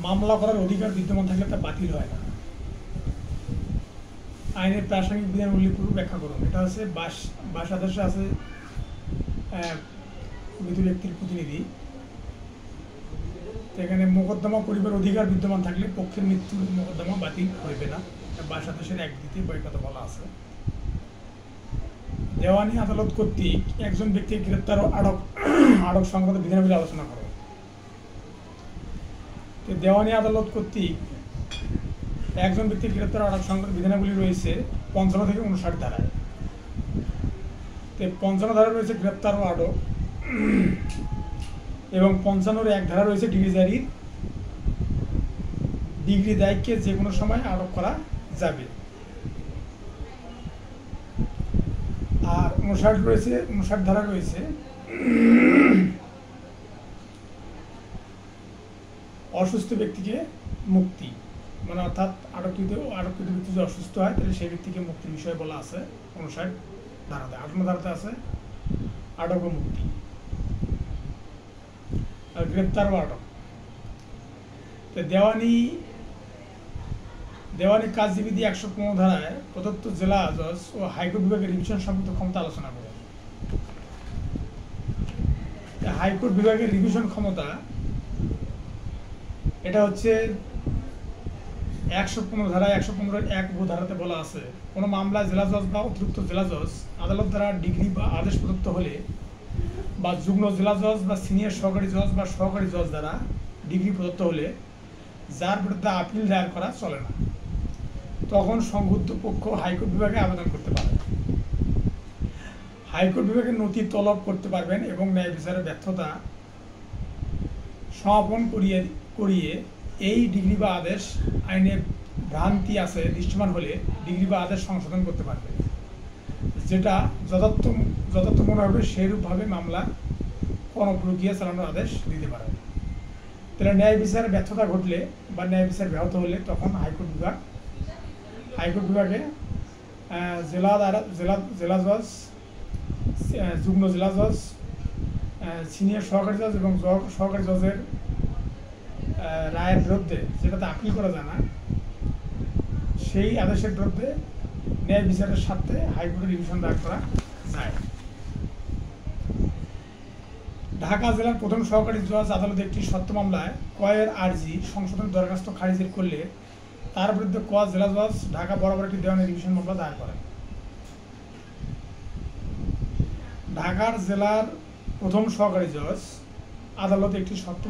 মামলা করার অধিকার বিদ্যমান থাকলে তা বাতিল হয় না। আইনের প্রাসঙ্গিক বিধানগুলি পুরো ব্যাখ্যা করুন। এটা হচ্ছে 22 আদর্শে আছে মৃত ব্যক্তির প্রতিনিধি। এখানে মোকদ্দমা করিবার অধিকার বিদ্যমান থাকলে পক্ষের মৃত্যুর মোকদ্দমা বাতিল হইবে না। 22 আদর্শের 1 বই কথা বলা আছে। দেওয়ানি আদালত কর্তৃক একজন ব্যক্তিকে গ্রেপ্তার ও আটক সংক্রান্ত বিধানাবলী আলোচনা করো। দেওয়ানি আদালত কর্তৃক একজন ব্যক্তিকে গ্রেপ্তার ও আটক সংক্রান্ত বিধানাবলী রয়েছে 55 থেকে 59 ধারায়। 55 ধারা রয়েছে গ্রেপ্তার ও আটক, এবং 55-র 1 ধারা রয়েছে ডিগ্রি জারির। ডিগ্রি দায়ীকে যে কোনো সময় আটক করা যাবে। আর 59 ধারা রয়েছে অসুস্থ ব্যক্তিকে মুক্তি, মানে অর্থাৎ আটককৃত ব্যক্তি যদি অসুস্থ হয় তাহলে সেই ব্যক্তিকে মুক্তির বিষয়ে বলা আছে 59 ধারাতে। 58 ধারাতে আছে আটক ও মুক্তি আর গ্রেপ্তার ও আটক। দেওয়ানি কাজবিধি 115 ধারায় প্রদত্ত জেলা জজ ও হাইকোর্ট বিভাগের রিভিশন সম্পর্কিত ক্ষমতা আলোচনা করে। হাইকোর্ট বিভাগের রিভিশন ক্ষমতা এটা হচ্ছে 115 ধারায় 115-1 উপধারাতে বলা আছে, কোনো মামলায় জেলা জজ বা অতিরিক্ত জেলা জজ আদালত দ্বারা ডিগ্রি বা আদেশ প্রদত্ত হলে, বা যুগ্ম জেলা জজ বা সিনিয়র সহকারী জজ বা সহকারী জজ দ্বারা ডিগ্রি প্রদত্ত হলে যার বিরুদ্ধে আপিল দায়ের করা চলে না, তখন সংযুক্ত পক্ষ হাইকোর্ট বিভাগে আবেদন করতে পারে। হাইকোর্ট বিভাগের নথি তলব করতে পারবেন এবং ন্যায় বিচারের ব্যর্থতা সমাপন করিয়ে এই ডিগ্রি বা আদেশ আইনে ভ্রান্তি আছে দৃশ্যমান হলে ডিগ্রি বা আদেশ সংশোধন করতে পারবে, যেটা যথার্থ মনে হবে সেইরূপভাবে মামলা কোনো প্রক্রিয়া চালানোর আদেশ দিতে পারে। তাহলে ন্যায় বিচারের ব্যর্থতা ঘটলে বা ন্যায় বিচার ব্যাহত হলে তখন হাইকোর্ট বিভাগে জেলা জজ, যুগ্ম জেলা জজ, সিনিয়র সহকারী জজ এবং সহকারী জজের রায়ের বিরুদ্ধে, যেটাতে আপিল করা যায় না, সেই আদেশের বিরুদ্ধে ন্যায় বিচারের স্বার্থে হাইকোর্টে রিভিশন দায়ের করা যায়। ঢাকা জেলার প্রথম সহকারী জজ আদালতে একটি সত্য মামলায় ক্রয়ের আর্জি সংশোধনের দরখাস্ত খারিজের করলে তার বিরুদ্ধে জেলা জজ ঢাকা বরাবর একটি দেওয়ানি রিভিশন মামলা দায়ের করেন। ঢাকার জেলার প্রথম সহকারী জজ আদালতে একটি সত্য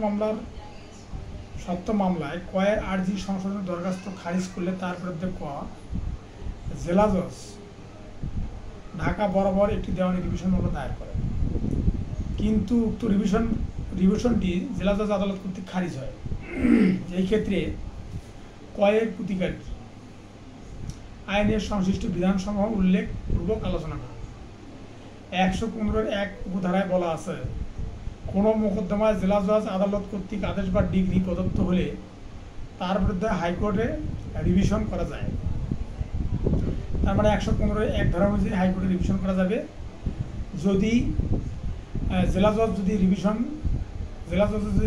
মামলায় ক্রয়ের আর্জি সংশোধনের দরখাস্ত খারিজ করলে তার বিরুদ্ধে জেলা জজ ঢাকা বরাবর একটি দেওয়ানি রিভিশন মামলা দায়ের করেন। কিন্তু উক্ত রিভিশনটি জেলা জজ আদালত কর্তৃক খারিজ হয়। এই ক্ষেত্রে ক্রয়ের প্রতিকার কি, আইনের সংশ্লিষ্ট বিধানসমূহ উল্লেখ পূর্বক আলোচনা করা। 115-1 উপধারায় বলা আছে, কোনো মোকদ্দমায় জেলা জজ আদালত কর্তৃক আদেশ বা ডিগ্রি প্রদত্ত হলে তার বিরুদ্ধে হাইকোর্টে রিভিশন করা যায়। তার মানে 115-1 ধারা অনুযায়ী হাইকোর্টে রিভিশন করা যাবে যদি জেলা জজ যদি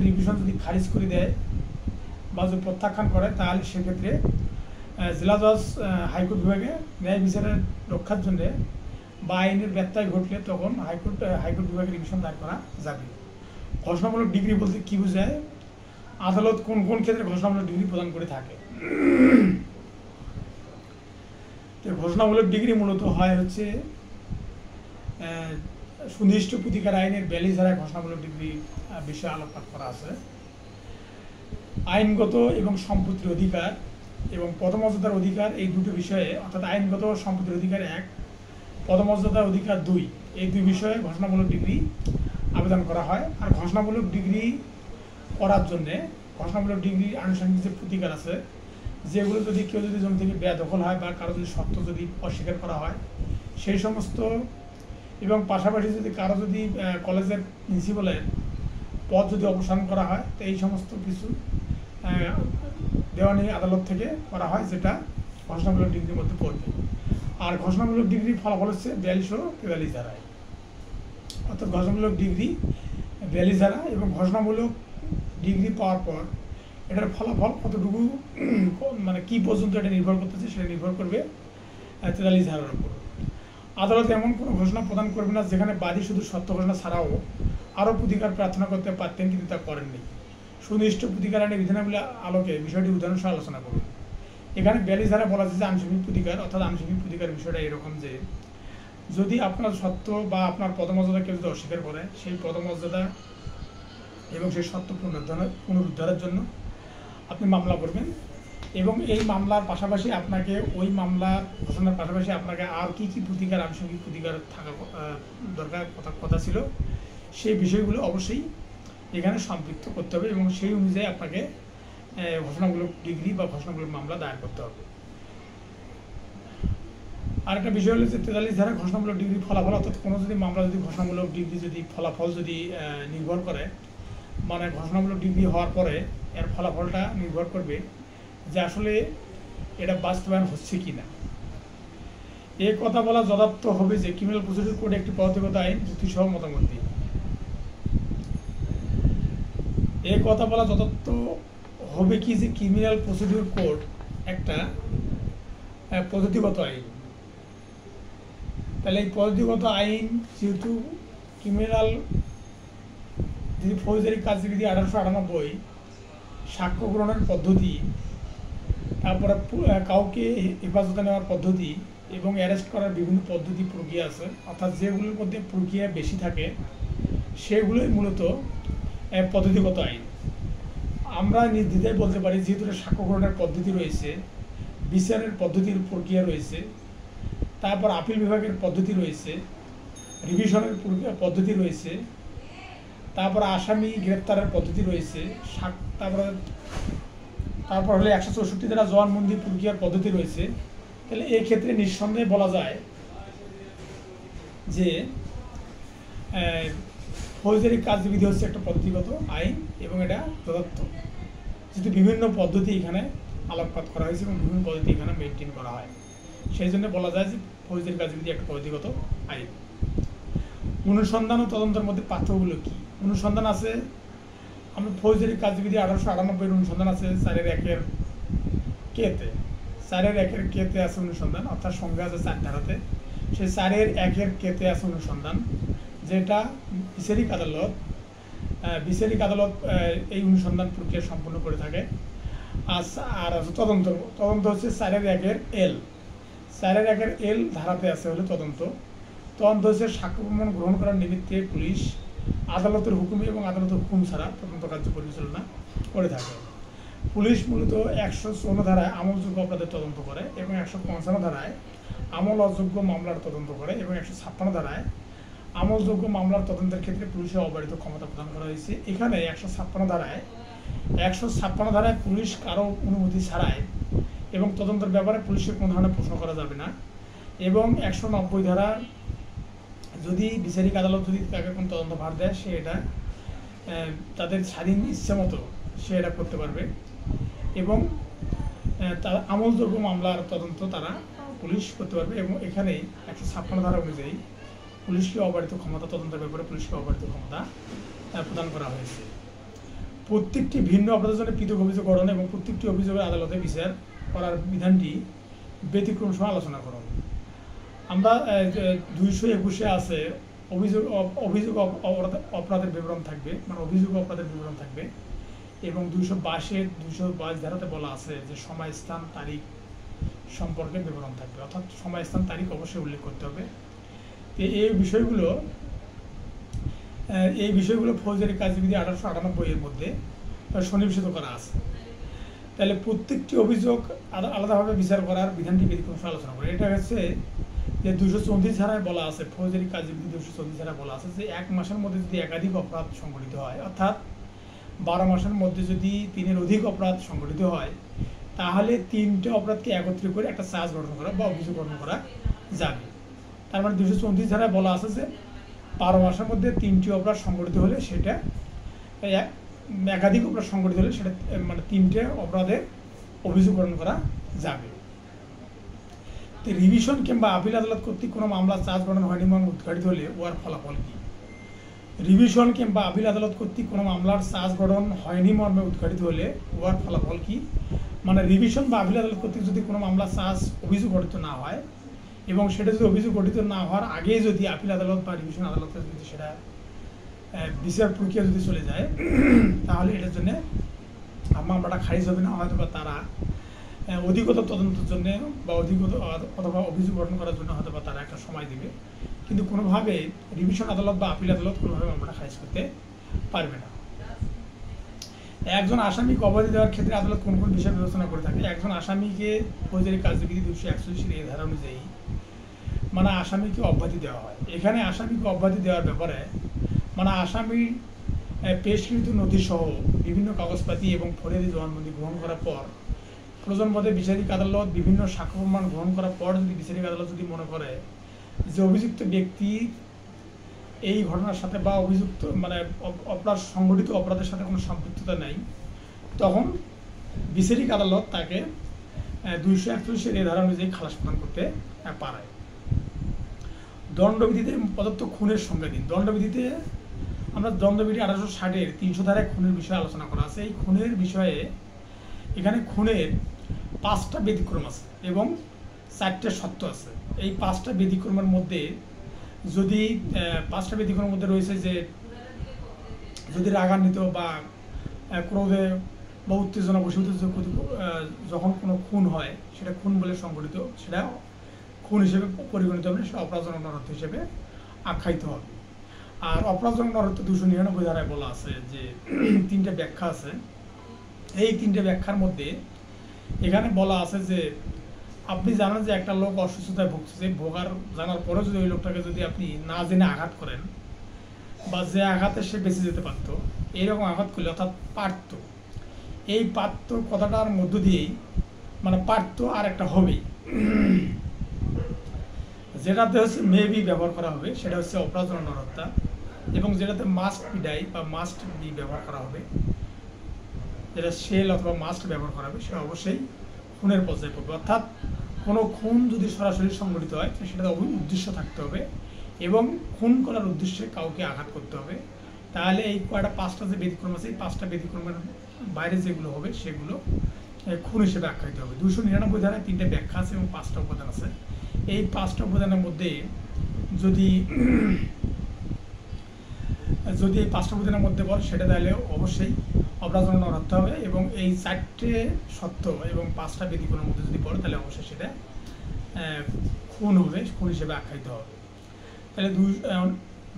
রিভিশন যদি খারিজ করে দেয় বা যদি প্রত্যাখ্যান করে, তাহলে সেক্ষেত্রে জেলা জজ হাইকোর্ট বিভাগে ন্যায় বিচারের রক্ষার জন্য বা আইনের ব্যত্যয় ঘটলে তখন হাইকোর্ট বিভাগে রিভিশন দায়ের করা যাবে। ঘোষণামূলক ডিগ্রি বলতে কি বোঝায়, আদালত কোন কোন ক্ষেত্রে ঘোষণামূলক ডিগ্রি প্রদান করে থাকে। ঘোষণামূলক ডিগ্রি মূলত হয় হচ্ছে সুনির্দিষ্ট প্রতিকার আইনের 42 ধারায় ঘোষণামূলক ডিগ্রি বিষয়ে আলোকপাত করা আছে। আইনগত এবং সম্পত্তির অধিকার এবং পদমর্যাদার অধিকার, এই দুটো বিষয়ে, অর্থাৎ আইনগত সম্পত্তির অধিকার 1, পদমর্যাদার অধিকার 2, এই দুই বিষয়ে ঘোষণামূলক ডিগ্রি আবেদন করা হয়। আর ঘোষণামূলক ডিগ্রি করার জন্যে ঘোষণামূলক ডিগ্রি আনুষঙ্গিক যে প্রতিকার আছে, যেগুলো যদি কেউ যদি জমি থেকে বেদখল হয় বা কারো যদি সত্ত্ব যদি অস্বীকার করা হয় সেই সমস্ত, এবং পাশাপাশি যদি কারো যদি কলেজের প্রিন্সিপালের পদ যদি অপসারণ করা হয়, তো এই সমস্ত কিছু দেওয়ানি আদালত থেকে করা হয়, যেটা ঘোষণামূলক ডিগ্রির মধ্যে পড়বে। আর ঘোষণামূলক ডিগ্রির ফলাফল হচ্ছে 42 ও 43 ধারায়, অর্থাৎ ঘোষণামূলক ডিগ্রি 42 ধারা। এবং ঘোষণামূলক ডিগ্রি পাওয়ার পর এটার ফলাফল কতটুকু মানে কি পর্যন্ত এটা নির্ভর করতেছে, সেটা নির্ভর করবে 43 ধারার উপর। আদালত এমন কোনো ঘোষণা প্রদান করবে না যেখানে বাদী শুধু সত্য ঘোষণা ছাড়াও আরও প্রতিকার প্রার্থনা করতে পারতেন, কিন্তু তা করেননি। সুনির্দিষ্ট প্রতিকার আইনের বিধানাবলী আলোকে বিষয়টি উদাহরণ সহ আলোচনা করুন। এখানে 42 ধারা বলা আছে যে আংশিক প্রতিকার, অর্থাৎ আংশিক প্রতিকার বিষয়টা এরকম যে যদি আপনার সত্য বা আপনার পদমর্যাদা কেউ যদি অস্বীকার করে, সেই পদমর্যাদা এবং সেই সত্য পুনরুদ্ধারের জন্য আপনি মামলা করবেন, এবং এই মামলার পাশাপাশি আপনাকে ওই মামলার ঘোষণার পাশাপাশি আপনাকে আর কি কি প্রতিকার, আংশিক প্রতিকার থাকা দরকার কথা ছিল, সেই বিষয়গুলো অবশ্যই এখানে সম্পৃক্ত করতে হবে, এবং সেই অনুযায়ী আপনাকে ঘোষণামূলক ডিগ্রি বা ঘোষণামূলক মামলা দায়ের করতে হবে। আরেকটা বিষয় হলো যে 43 ধারা ঘোষণামূলক ডিগ্রি ফলাফল, অর্থাৎ কোনো যদি মামলা যদি ঘোষণামূলক ডিগ্রি যদি ফলাফল যদি নির্ভর করে, মানে ঘোষণামূলক ডিগ্রি হওয়ার পরে এর ফলাফলটা নির্ভর করবে যে আসলে এটা বাস্তবায়ন হচ্ছে কি না। এই কথা বলা যথার্থ হবে যে ক্রিমিনাল প্রসিডিউর কোড একটি পদ্ধতিগত আইন যুক্তিসহ মতামত দিয়ে। এই কথা বলা যথার্থ হবে কি যে ক্রিমিনাল প্রসিডিউর কোড একটা পদ্ধতিগত আইন। তাহলে এই পদ্ধতিগত আইন যেহেতু ক্রিমিনাল যদি ফৌজদারি কার্যবিধি 1898, সাক্ষ্য গ্রহণের পদ্ধতি, তারপরে কাউকে হেফাজতে নেওয়ার পদ্ধতি এবং অ্যারেস্ট করার বিভিন্ন পদ্ধতি প্রক্রিয়া আছে, অর্থাৎ যেগুলোর মধ্যে প্রক্রিয়া বেশি থাকে সেগুলোই মূলত পদ্ধতিগত আইন। আমরা নির্দ্বিধায় বলতে পারি যেহেতু সাক্ষ্য গ্রহণের পদ্ধতি রয়েছে, বিচারের পদ্ধতির প্রক্রিয়া রয়েছে, তারপর আপিল বিভাগের পদ্ধতি রয়েছে, রিভিশনের পদ্ধতি রয়েছে, তারপর আসামি গ্রেপ্তারের পদ্ধতি রয়েছে, তারপর হলে 164 ধারা জবানবন্দি প্রক্রিয়ার পদ্ধতি রয়েছে। তাহলে এই ক্ষেত্রে নিঃসন্দেহে বলা যায় যে ফৌজদারি কার্যবিধি হচ্ছে একটা পদ্ধতিগত আইন, এবং এটা যথার্থ যেহেতু বিভিন্ন পদ্ধতি এখানে আলোকপাত করা হয়েছে এবং বিভিন্ন পদ্ধতি এখানে মেনটেন করা হয়, সেই জন্য বলা যায় যে ফৌজদারি কার্যবিধি একটা পদ্ধতিগত আইন। অনুসন্ধান ও তদন্তের মধ্যে পার্থক্যগুলো কি? অনুসন্ধান আছে, আমরা ফৌজদারি কার্যবিধি 1898 অনুসন্ধান আছে 4-1 কেতে, 4-1 কেতে আছে অনুসন্ধান, অর্থাৎ সংজ্ঞা আছে 4 ধারাতে, সেই 4-1 কেতে আছে অনুসন্ধান, যেটা বিচারিক আদালত এই অনুসন্ধান প্রক্রিয়া সম্পন্ন করে থাকে। আর তদন্ত হচ্ছে 4-1 এল, 4-1 এল ধারাতে আছে হলো তদন্ত হচ্ছে সাক্ষ্য প্রমাণ গ্রহণ করার নিমিত্তে পুলিশ আদালতের হুকুম এবং আদালতের হুকুম ছাড়া তদন্ত কার্য পরিচালনা করে থাকে। পুলিশ মূলত 154 ধারায় আমলযোগ্য অপরাধের তদন্ত করে এবং 155 ধারায় আমল অযোগ্য মামলার তদন্ত করে এবং 156 ধারায় আমলযোগ্য মামলার তদন্তের ক্ষেত্রে পুলিশের অবারিত ক্ষমতা প্রদান করা হয়েছে। এখানে 156 ধারায় পুলিশ কারো অনুমতি ছাড়াই এবং তদন্তের ব্যাপারে পুলিশের কোনো ধরনের প্রশ্ন করা যাবে না, এবং 190 ধারা যদি বিচারিক আদালত যদি তাকে কোনো তদন্ত ভার দেয়, সে এটা তাদের স্বাধীন ইচ্ছা মতো সে এটা করতে পারবে, এবং তার আমলযোগ্য মামলার তদন্ত তারা পুলিশ করতে পারবে। এবং এখানে 156 ধারা অনুযায়ী পুলিশকে অবারিত ক্ষমতা, তদন্তের ব্যাপারে পুলিশকে অবারিত ক্ষমতা প্রদান করা হয়েছে। প্রত্যেকটি ভিন্ন অপরাধের জন্য পৃথক অভিযোগ গঠন এবং প্রত্যেকটি অভিযোগের আদালতে বিচার করার বিধানটি ব্যতিক্রম সহ আলোচনা করুন। আমরা 221 আছে অভিযোগ অপরাধের বিবরণ থাকবে, মানে অভিযোগ অপরাধের বিবরণ থাকবে, এবং 222 ধারাতে বলা আছে যে সময়, স্থান, তারিখ সম্পর্কে বিবরণ থাকবে, অর্থাৎ সময়, স্থান, তারিখ অবশ্যই উল্লেখ করতে হবে। এই বিষয়গুলো ফৌজদারি কার্যবিধি 1898 এর মধ্যে সন্নিবেশিত করা আছে। তাহলে প্রত্যেকটি অভিযোগ আলাদাভাবে বিচার করার বিধানটি ব্যতিক্রম আলোচনা করে। এটা হচ্ছে যে 234 ধারায় বলা আছে, ফৌজদারি কার্যবিধি 234 ধারায় বলা আছে যে 1 মাসের মধ্যে যদি একাধিক অপরাধ সংঘটিত হয়, অর্থাৎ 12 মাসের মধ্যে যদি 3-এর অধিক অপরাধ সংঘটিত হয়, তাহলে 3টে অপরাধকে একত্রিত করে একটা চার্জ গঠন করা বা অভিযোগ গঠন করা যাবে। তার মানে 234 ধারায় বলা আছে যে 12 মাসের মধ্যে 3টি অপরাধ সংঘটিত হলে সেটা একাধিক অপরাধ সংঘটিত হলে সেটা মানে 3টে অপরাধের অভিযোগ গঠন করা যাবে। তো রিভিশন কিংবা আপিল আদালত কর্তৃক কোনো মামলা চার্জ গঠন হয়নি এবং উদ্ঘাটিত হলে ওর ফলাফল কী? রিভিশন কিংবা আপিল আদালত কর্তৃক কোনো মামলার চার্জ গঠন হয়নি মর্মে উদ্ঘাটিত হলে উহার ফলাফল কি? মানে রিভিশন বা আপিল আদালত কর্তৃক যদি কোনো মামলার চার্জ অভিযোগ গঠিত না হয় এবং সেটা যদি অভিযোগ গঠিত না হওয়ার আগে যদি আপিল আদালত বা রিভিশন আদালতে যদি সেটা বিচার প্রক্রিয়া যদি চলে যায় তাহলে এটার জন্য মামলাটা খারিজ হবে না, হয়তো বা তারা অধিকতর তদন্তের জন্য বা অথবা অভিযোগ গঠন করার জন্য হয়তো বা তারা একটা সময় দেবে, কিন্তু কোনোভাবে রিভিশন আদালত বা আপিল আদালত কোনোভাবে মামলাটা খারিজ করতে পারবে না। একজন আসামিকে অব্যাহতি দেওয়ার ক্ষেত্রে আদালত কোন কোন বিষয় বিবেচনা করে থাকে? একজন আসামিকে ফৌজদারি কার্যবিধি 241 এর ধারা অনুযায়ী মানে আসামিকে অব্যাহতি দেওয়া হয়। এখানে আসামিকে অব্যাহতি দেওয়ার ব্যাপারে মানে আসামির পেশকৃত নথি সহ বিভিন্ন কাগজপাতি এবং ফরিয়াদি জবানবন্দি গ্রহণ করার পর প্রয়োজন মতে বিচারিক আদালত বিভিন্ন সাক্ষ্য প্রমাণ গ্রহণ করার পর যদি বিচারিক আদালত যদি মনে করে যে অভিযুক্ত ব্যক্তি এই ঘটনার সাথে বা অভিযুক্ত মানে অপরাধ সংগঠিত অপরাধের সাথে কোনো সম্পৃক্ততা নেই, তখন বিচারিক আদালত তাকে 241 এর ধারা অনুযায়ী খালাস প্রদান করতে পারে। দণ্ডবিধিতে প্রদত্ত খুনের সংজ্ঞাধীন। দণ্ডবিধিতে আমরা দণ্ডবিধি 1860 300 ধারায় খুনের বিষয়ে আলোচনা করা আছে। এই খুনের বিষয়ে এখানে খুনের 5টা ব্যতিক্রম আছে এবং 4টে সত্য আছে। এই 5টা ব্যতিক্রমের মধ্যে যদি 5টা ব্যতিক্রমের মধ্যে রয়েছে যে যদি রাগান্বিত বা ক্রোধে বা উত্তেজনা বশীভূত যখন কোনো খুন হয় সেটা খুন বলে সংগঠিত, সেটা খুন হিসেবে পরিগণিত হবে, সেটা অপরাধজনক নরহত্যা হিসেবে আখ্যায়িত হবে। আর অপরাধজনক নরহত্যা 299 ধারায় বলা আছে যে 3টে ব্যাখ্যা আছে। এই 3টে ব্যাখ্যার মধ্যে এখানে বলা আছে যে আপনি জানেন যে একটা লোক অসুস্থতায় ভুগছে, ভোগার জানার পরেও যদি ওই লোকটাকে যদি আপনি না জেনে আঘাত করেন বা যে আঘাতে সে বেঁচে যেতে পারতো এইরকম আঘাত করলে, অর্থাৎ পারত, এই পারত কথাটার মধ্য দিয়েই মানে পারত আর একটা হবেই, যেটাতে হচ্ছে মেবি ব্যবহার করা হবে সেটা হচ্ছে অপরাধজনক নরহত্যা, এবং যেটাতে মাস্ট বি ডাই বা মাস্ট বি ব্যবহার করা হবে, যেটা শেল অথবা মাস্ট ব্যবহার করা হবে, সেটা অবশ্যই খুনের পর্যায়ে পড়বে। অর্থাৎ কোনো খুন যদি সরাসরি সংগঠিত হয় সেটা উদ্দেশ্য থাকতে হবে এবং খুন করার উদ্দেশ্যে কাউকে আঘাত করতে হবে, তাহলে এই কয়টা 5টা যে ব্যতিক্রম আছে এই 5টা ব্যতিক্রমের বাইরে যেগুলো হবে সেগুলো খুন হিসেবে আখ্যায়িত হবে। 299 ধারায় 3টে ব্যাখ্যা আছে এবং 5টা উপাদান আছে। এই 5টা উপাদানের মধ্যে যদি এই 5টা উপাদানের মধ্যে বল সেটা তাহলে অবশ্যই অপরাধজনক নরহত্যা হবে, এবং এই 4টে সত্য এবং 5টা ব্যতিক্রমের মধ্যে যদি পড়ে তাহলে অবশ্যই সেটা খুন হবে, খুন হিসেবে আখ্যায়িত হবে। তাহলে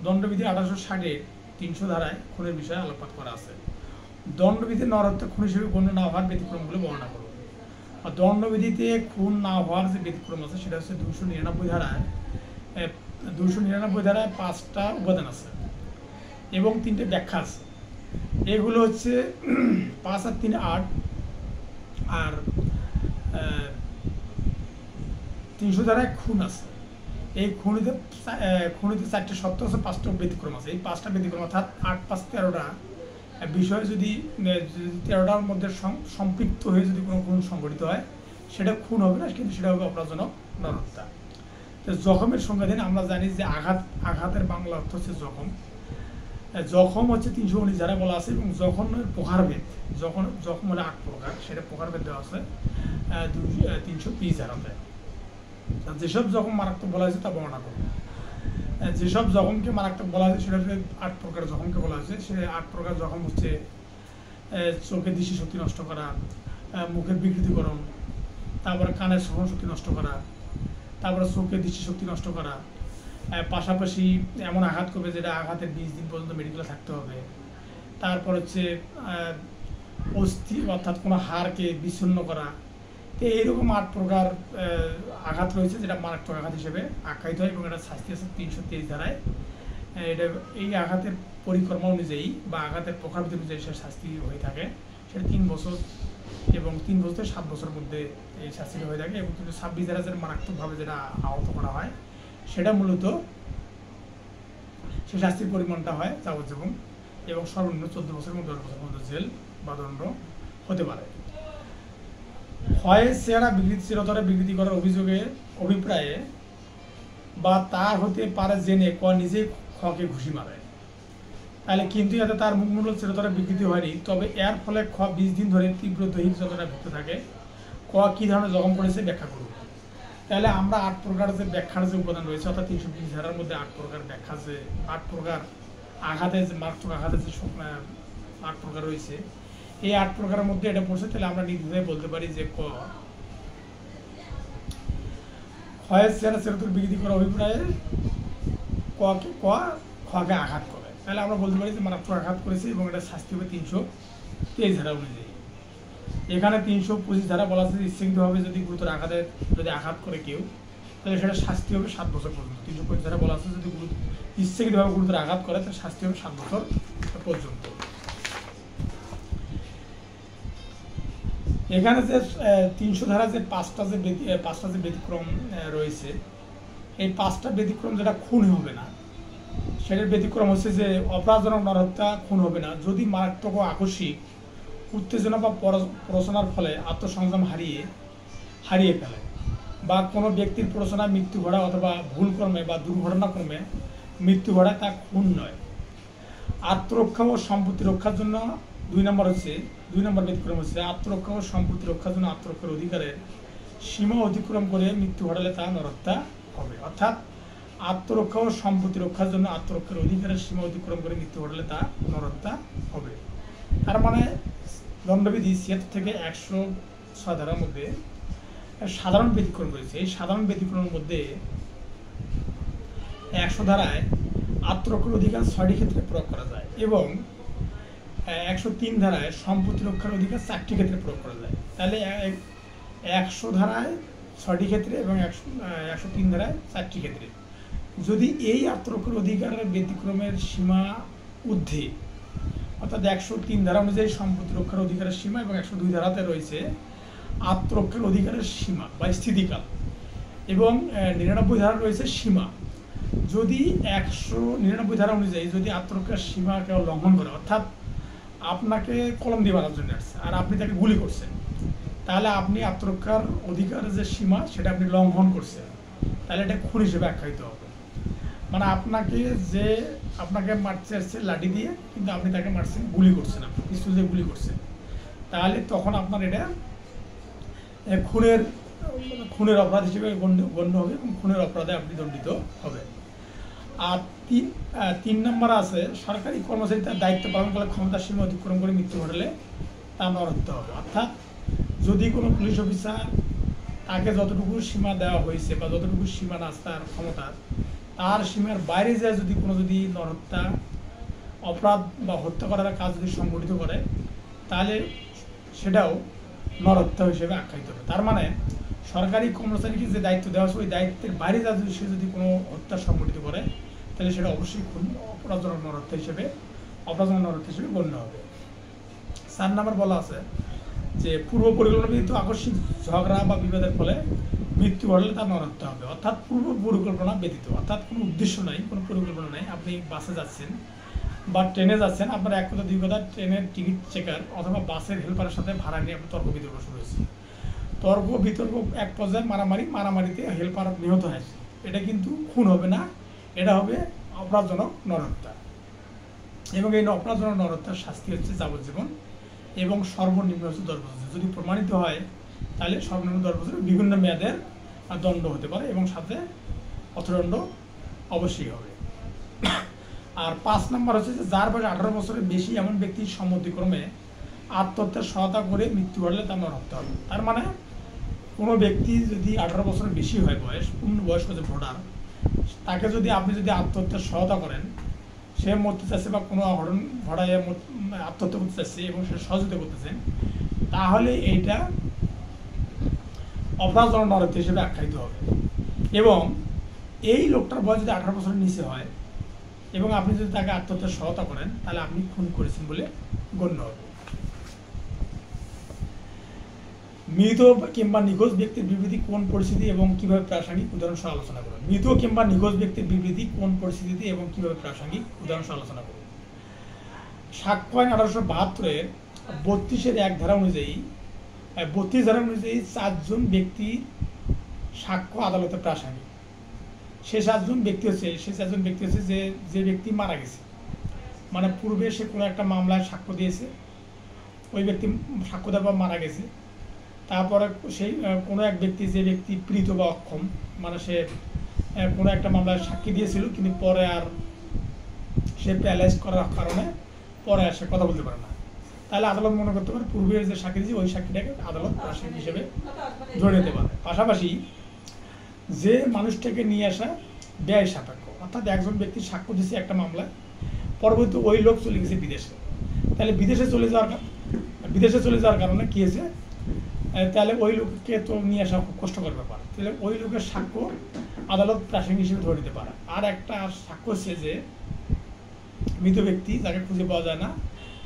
দণ্ডবিধি 1860 300 ধারায় খুনের বিষয়ে আলোকপাত করা আছে। দণ্ডবিধি নরহত্যা খুন হিসেবে গণ্য না হওয়ার ব্যতিক্রমগুলো বর্ণনা করব। আর দণ্ডবিধিতে খুন না হওয়ার যে ব্যতিক্রম আছে সেটা হচ্ছে 299 ধারায় 5টা উপাদান আছে এবং 3টে ব্যাখ্যা আছে। এগুলো হচ্ছে 5 আর 3 8 আর 300 ধারায় খুন আছে। এই খুনিতে 4টে সত্য আছে, 5টা ব্যতিক্রম আছে। এই 5টা ব্যতিক্রম অর্থাৎ 8 5 13টা বিষয় যদি 13টার মধ্যে সম্পৃক্ত হয়ে যদি কোনো খুন সংঘটিত হয় সেটা খুন হবে না, কিন্তু সেটা হবে অপরাধজনক নরহত্যা। তো জখমের সংজ্ঞাধীন আমরা জানি যে আঘাতের বাংলা অর্থ হচ্ছে জখম। জখম হচ্ছে 319 ধারা বলা আছে, এবং জখমের প্রকারভেদ, জখম হলে 8 প্রকার, সেটা প্রকারভেদ দেওয়া আছে 320 ধারাতে। যেসব জখম মারাত্মক বলা হয়েছে তা বর্ণনা করব। যেসব জখমকে মারাত্মক বলা হয়েছে সেটা হচ্ছে 8 প্রকার জখমকে বলা হয়েছে। সে 8 প্রকার জখম হচ্ছে চোখের দৃষ্টি শক্তি নষ্ট করা, মুখের বিকৃতিকরণ, তারপরে কানের শ্রবণ শক্তি নষ্ট করা, তারপরে চোখের দৃষ্টিশক্তি নষ্ট করা, পাশাপাশি এমন আঘাত করবে যেটা আঘাতের 20 দিন পর্যন্ত মেডিকেলে থাকতে হবে। তারপর হচ্ছে অস্থি অর্থাৎ কোনো হাড়কে বিচ্ছিন্ন করা। তো এইরকম 8 প্রকার আঘাত রয়েছে যেটা মারাত্মক আঘাত হিসেবে আখ্যায়িত হয়, এবং এটা শাস্তি আছে 323 ধারায়। এটা এই আঘাতের পরিকর্মা অনুযায়ী বা আঘাতের প্রকারভেদ অনুযায়ী সে শাস্তি হয়ে থাকে, সেটা 3 বছর এবং 3 বছর থেকে 7 বছরের মধ্যে এই শাস্তিটা হয়ে থাকে। এবং 26 ধারা যেটা মারাত্মকভাবে যেটা আহত করা হয় সেটা মূলত সে শাস্তির পরিমাণটা হয় যাবজ্জীবন, এবং সর্বনিম্ন 14 বছরের মধ্যে 10 বছরের মধ্যে জেল বা দণ্ড হতে পারে। হয় চেহারা বিকৃতি চিরতরে বিকৃতি করার অভিপ্রায়ে বা তার হতে পারে জেনে নিজেই খকে ঘুষি মারে। তাহলে কিন্তু যাতে তার মুখমণ্ডল চিরতরে বিকৃতি হয়নি, তবে এর ফলে 20 দিন ধরে তীব্র দৈহিক যন্ত্রণায় ভুগতে থাকে। কী ধরনের জখম করেছে ব্যাখ্যা করব। তাহলে আমরা 8 প্রকার যে ব্যাখ্যার যে উপাদান রয়েছে, অর্থাৎ 320 ধারার মধ্যে 8 প্রকার ব্যাখ্যা, যে 8 প্রকার আঘাতে যে মারাত্মক আঘাতে যে 8 প্রকার রয়েছে, এই 8 প্রকারের মধ্যে এটা পড়ছে। তাহলে আমরা নির্দ্বিধায় বলতে পারি যে ক্ষয়ের চিরতরে বিকৃতি করা অভিপ্রায়ে খকে আঘাত করে। তাহলে আমরা বলতে পারি যে মারাত্মক আঘাত করেছে এবং এটা শাস্তি হবে 323 ধারা অনুযায়ী। এখানে 325 ধারা বলা আছে ইচ্ছাকৃতভাবে যদি গুরুতর আঘাতে আঘাত করে কেউ, তাহলে সেটা শাস্তি হবে 7 বছর পর্যন্ত। 325 ধারা বলা আছে যদি ইচ্ছাকৃতভাবে গুরুতর আঘাত করে তাহলে শাস্তি হবে 7 বছর পর্যন্ত। এখানে যে 300 ধারা যে পাঁচটা যে ব্যতিক্রম রয়েছে, এই 5টা ব্যতিক্রম যেটা খুন হবে না, সেটার ব্যতিক্রম হচ্ছে যে অপরাধজনক নরহত্যা খুন হবে না যদি মারাত্মক ও আকস্মিক উত্তেজনা বা প্ররোচনার ফলে আত্মসংযম হারিয়ে ফেলে, বা কোনো ব্যক্তির প্ররোচনায় মৃত্যু ঘটায় অথবা ভুল কর্মে বা দুর্ঘটনাক্রমে মৃত্যু ঘটায়, তা খুন নয়। আত্মরক্ষা ও সম্পত্তি রক্ষার জন্য 2 নম্বর ব্যতিক্রম হচ্ছে আত্মরক্ষা ও সম্পত্তি রক্ষার জন্য আত্মরক্ষার অধিকারের সীমা অতিক্রম করে মৃত্যু ঘটালে তা নরহত্যা হবে। অর্থাৎ আত্মরক্ষা ও সম্পত্তি রক্ষার জন্য আত্মরক্ষার অধিকারের সীমা অতিক্রম করে মৃত্যু ঘটালে তা নরহত্যা হবে। তার মানে দণ্ডবিধি 76 থেকে 106 ধারার মধ্যে সাধারণ ব্যতিক্রম রয়েছে। এই সাধারণ ব্যতিক্রমের মধ্যে 100 ধারায় আত্মরক্ষার অধিকার 6টি ক্ষেত্রে প্রয়োগ করা যায় এবং 103 ধারায় সম্পত্তি রক্ষার অধিকার 4টি ক্ষেত্রে প্রয়োগ করা যায়। তাহলে 100 ধারায় 6টি ক্ষেত্রে এবং 103 ধারায় 4টি ক্ষেত্রে। যদি এই আত্মরক্ষার অধিকারের ব্যতিক্রমের সীমা ঊর্ধ্বে, অর্থাৎ 103 ধারা অনুযায়ী সম্পত্তি রক্ষার অধিকারের সীমা এবং 102 ধারাতে রয়েছে আত্মরক্ষার অধিকারের সীমা বা স্থিতিকাল, এবং 99 ধারা রয়েছে সীমা। যদি 199 ধারা অনুযায়ী যদি আত্মরক্ষার সীমা কেউ লঙ্ঘন করে, অর্থাৎ আপনাকে কলম দিয়ে মারার জন্য আসছে আর আপনি তাকে গুলি করছেন, তাহলে আপনি আত্মরক্ষার অধিকারের যে সীমা সেটা আপনি লঙ্ঘন করছেন, তাহলে এটা খুন হিসেবে আখ্যায়িত হবে। মানে আপনাকে মারতে আসছে লাঠি দিয়ে, কিন্তু আপনি তাকে মারছেন গুলি করছেন, আপনি পিস্তল দিয়ে গুলি করছেন, তাহলে তখন আপনার এটা খুনের অপরাধ হিসেবে গণ্য হবে এবং খুনের অপরাধে আপনি দণ্ডিত হবেন। আর 3 নম্বর আছে সরকারি কর্মচারী তার দায়িত্ব পালন করলে ক্ষমতার সীমা অতিক্রম করে মৃত্যু ঘটালে তা নরহত্যা হবে। অর্থাৎ যদি কোনো পুলিশ অফিসার তাকে যতটুকু সীমা দেওয়া হয়েছে বা যতটুকু সীমানা আছে তার ক্ষমতার, তার সীমার বাইরে যায় যদি নরহত্যা অপরাধ বা হত্যা করার কাজ যদি সংগঠিত করে, তাহলে সেটাও নরহত্যা হিসেবে আখ্যায়িত হবে। তার মানে সরকারি কর্মচারীকে যে দায়িত্ব দেওয়া আছে ওই দায়িত্বের বাইরে যা যদি সে যদি কোনো হত্যা সংগঠিত করে, তাহলে সেটা অবশ্যই অপরাধজনক নরহত্যা হিসেবে গণ্য হবে। 4 নম্বর বলা আছে যে পূর্ব পরিকল্পনাবিহিত আকস্মিক ঝগড়া বা বিবাদের ফলে মৃত্যু ঘটলে তার নরহত্যা হবে। অর্থাৎ পূর্ব পরিকল্পনা ব্যতীত, অর্থাৎ কোনো উদ্দেশ্য নাই, কোনো পরিকল্পনা নাই, আপনি বাসে যাচ্ছেন বা ট্রেনে যাচ্ছেন, আপনার এক কথা দুই কথা ট্রেনের টিকিট চেকার অথবা বাসের হেল্পারের সাথে ভাড়া নিয়ে আপনার তর্ক বিতর্ক শুরু হয়েছে, তর্ক বিতর্ক এক পর্যায়ে মারামারিতে হেল্পার নিহত হয়েছে, এটা কিন্তু খুন হবে না, এটা হবে অপরাধজনক নরহত্যা। এবং এই অপরাধজনক নরহত্যার শাস্তি হচ্ছে যাবজ্জীবন এবং সর্বনিম্ন হচ্ছে 10 বছর। যদি প্রমাণিত হয় তাহলে সর্বনিম্ন 10 বছরের বিভিন্ন মেয়াদের দণ্ড হতে পারে এবং সাথে অর্থদণ্ড অবশ্যই হবে। আর 5 নম্বর হচ্ছে যে যার বয়স 18 বছরের বেশি এমন ব্যক্তির সম্মতিক্রমে আত্মহত্যার সহায়তা করে মৃত্যু ঘটলে তার নরহত্যা হবে। তার মানে কোনো ব্যক্তি যদি 18 বছরের বেশি হয় বয়স, পূর্ণ বয়স্ক যে ভোটার, তাকে যদি আপনি আত্মহত্যার সহায়তা করেন, সে মরতে চাচ্ছে বা কোনো অঘটন ঘটায় আত্মহত্যা করতে চাচ্ছে এবং সে সহযোগিতা করতেছেন, তাহলে এইটা অপরাধজনক নরহত্যা হিসেবে আখ্যায়িত হবে। এবং এই লোকটার বয়স যদি 18 বছরের নিচে হয় এবং আপনি যদি তাকে আত্মহত্যার সহায়তা করেন, তাহলে আপনি খুন করেছেন বলে গণ্য হবে। মৃত কিংবা নিখোঁজ ব্যক্তির বিবৃতি কোন পরিস্থিতি এবং কিভাবে প্রাসঙ্গিক উদাহরণ সহ আলোচনা করুন। মৃত কিংবা নিখোঁজ ব্যক্তির বিবৃতি কোন পরিস্থিতিতে এবং কিভাবে প্রাসঙ্গিক উদাহরণ সহ আলোচনা করুন। সাক্ষ্য আইন 1872-এর 32-1 ধারা অনুযায়ী 32 ধারা অনুযায়ী 4 জন ব্যক্তির সাক্ষ্য আদালতে প্রাসঙ্গিক। সে 4 জন ব্যক্তি হচ্ছে যে ব্যক্তি মারা গেছে, মানে পূর্বে সে কোনো একটা মামলায় সাক্ষ্য দিয়েছে, ওই ব্যক্তি সাক্ষ্য দেওয়ার পর মারা গেছে, তারপরে সেই কোনো এক ব্যক্তি, যে ব্যক্তি পীড়িত বা অক্ষম, মানে সে কোনো একটা মামলায় সাক্ষী দিয়েছিল কিন্তু পরে আর সে প্যারালাইজ করার কারণে পরে আর সে কথা বলতে পারে না, তাহলে আদালত মনে করতে পারে পূর্বের যে সাক্ষী দিয়েছে ওই সাক্ষীটাকে আদালত প্রাসঙ্গিক হিসেবে ধরে নিতে পারে। পাশাপাশি যে মানুষটাকে নিয়ে আসা ব্যয় সাপেক্ষ, অর্থাৎ একজন ব্যক্তি সাক্ষ্য দিয়েছে একটা মামলায়, পরবর্তী ওই লোক চলে গেছে বিদেশে, তাহলে বিদেশে চলে যাওয়ার কারণে কী হয়েছে, তাহলে ওই লোককে তো নিয়ে আসা খুব কষ্টকর ব্যাপার, তাহলে ওই লোকের সাক্ষ্য আদালত প্রাসঙ্গিক হিসেবে ধরে নিতে পারে। আর একটা সাক্ষ্য হচ্ছে যে মৃত ব্যক্তি যাকে খুঁজে পাওয়া যায় না,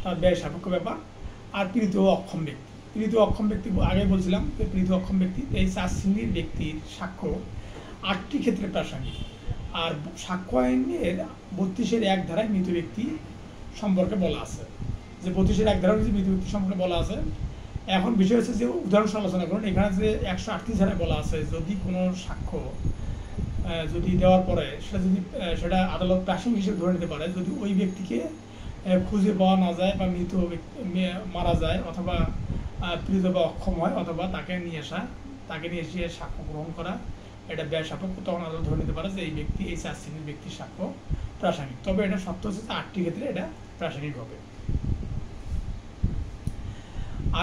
তার ব্যয় সাপেক্ষ ব্যাপার। আর পীড়িত অক্ষম ব্যক্তি আগে বলছিলাম যে পীড়িত অক্ষম ব্যক্তি, এই 4 শ্রেণীর ব্যক্তির সাক্ষ্য 8টি ক্ষেত্রে প্রাসঙ্গিক। আর সাক্ষ্য আইনের 32-1 ধারায় মৃত ব্যক্তি সম্পর্কে বলা আছে, যে 32-1 ধারায় মৃত ব্যক্তি সম্পর্কে বলা আছে। এখন বিষয় হচ্ছে যে উদাহরণ আলোচনা করুন, এখানে যে 138 ধারায় বলা আছে, যদি কোনো সাক্ষ্য যদি দেওয়ার পরে সেটা আদালত প্রাসঙ্গিক হিসেবে ধরে নিতে পারে যদি ওই ব্যক্তিকে খুঁজে পাওয়া না যায় বা মৃত মারা যায়, অথবা পীড়িত বা অক্ষম হয়, অথবা তাকে নিয়ে এসে সাক্ষ্য গ্রহণ করা এটা ব্যয় সাপেক্ষ, তখন আদালত ধরে নিতে পারে যে এই ব্যক্তি, এই 4 শ্রেণীর ব্যক্তির সাক্ষ্য প্রাসঙ্গিক। তবে এটা সত্য হচ্ছে 8টি ক্ষেত্রে এটা প্রাসঙ্গিক হবে,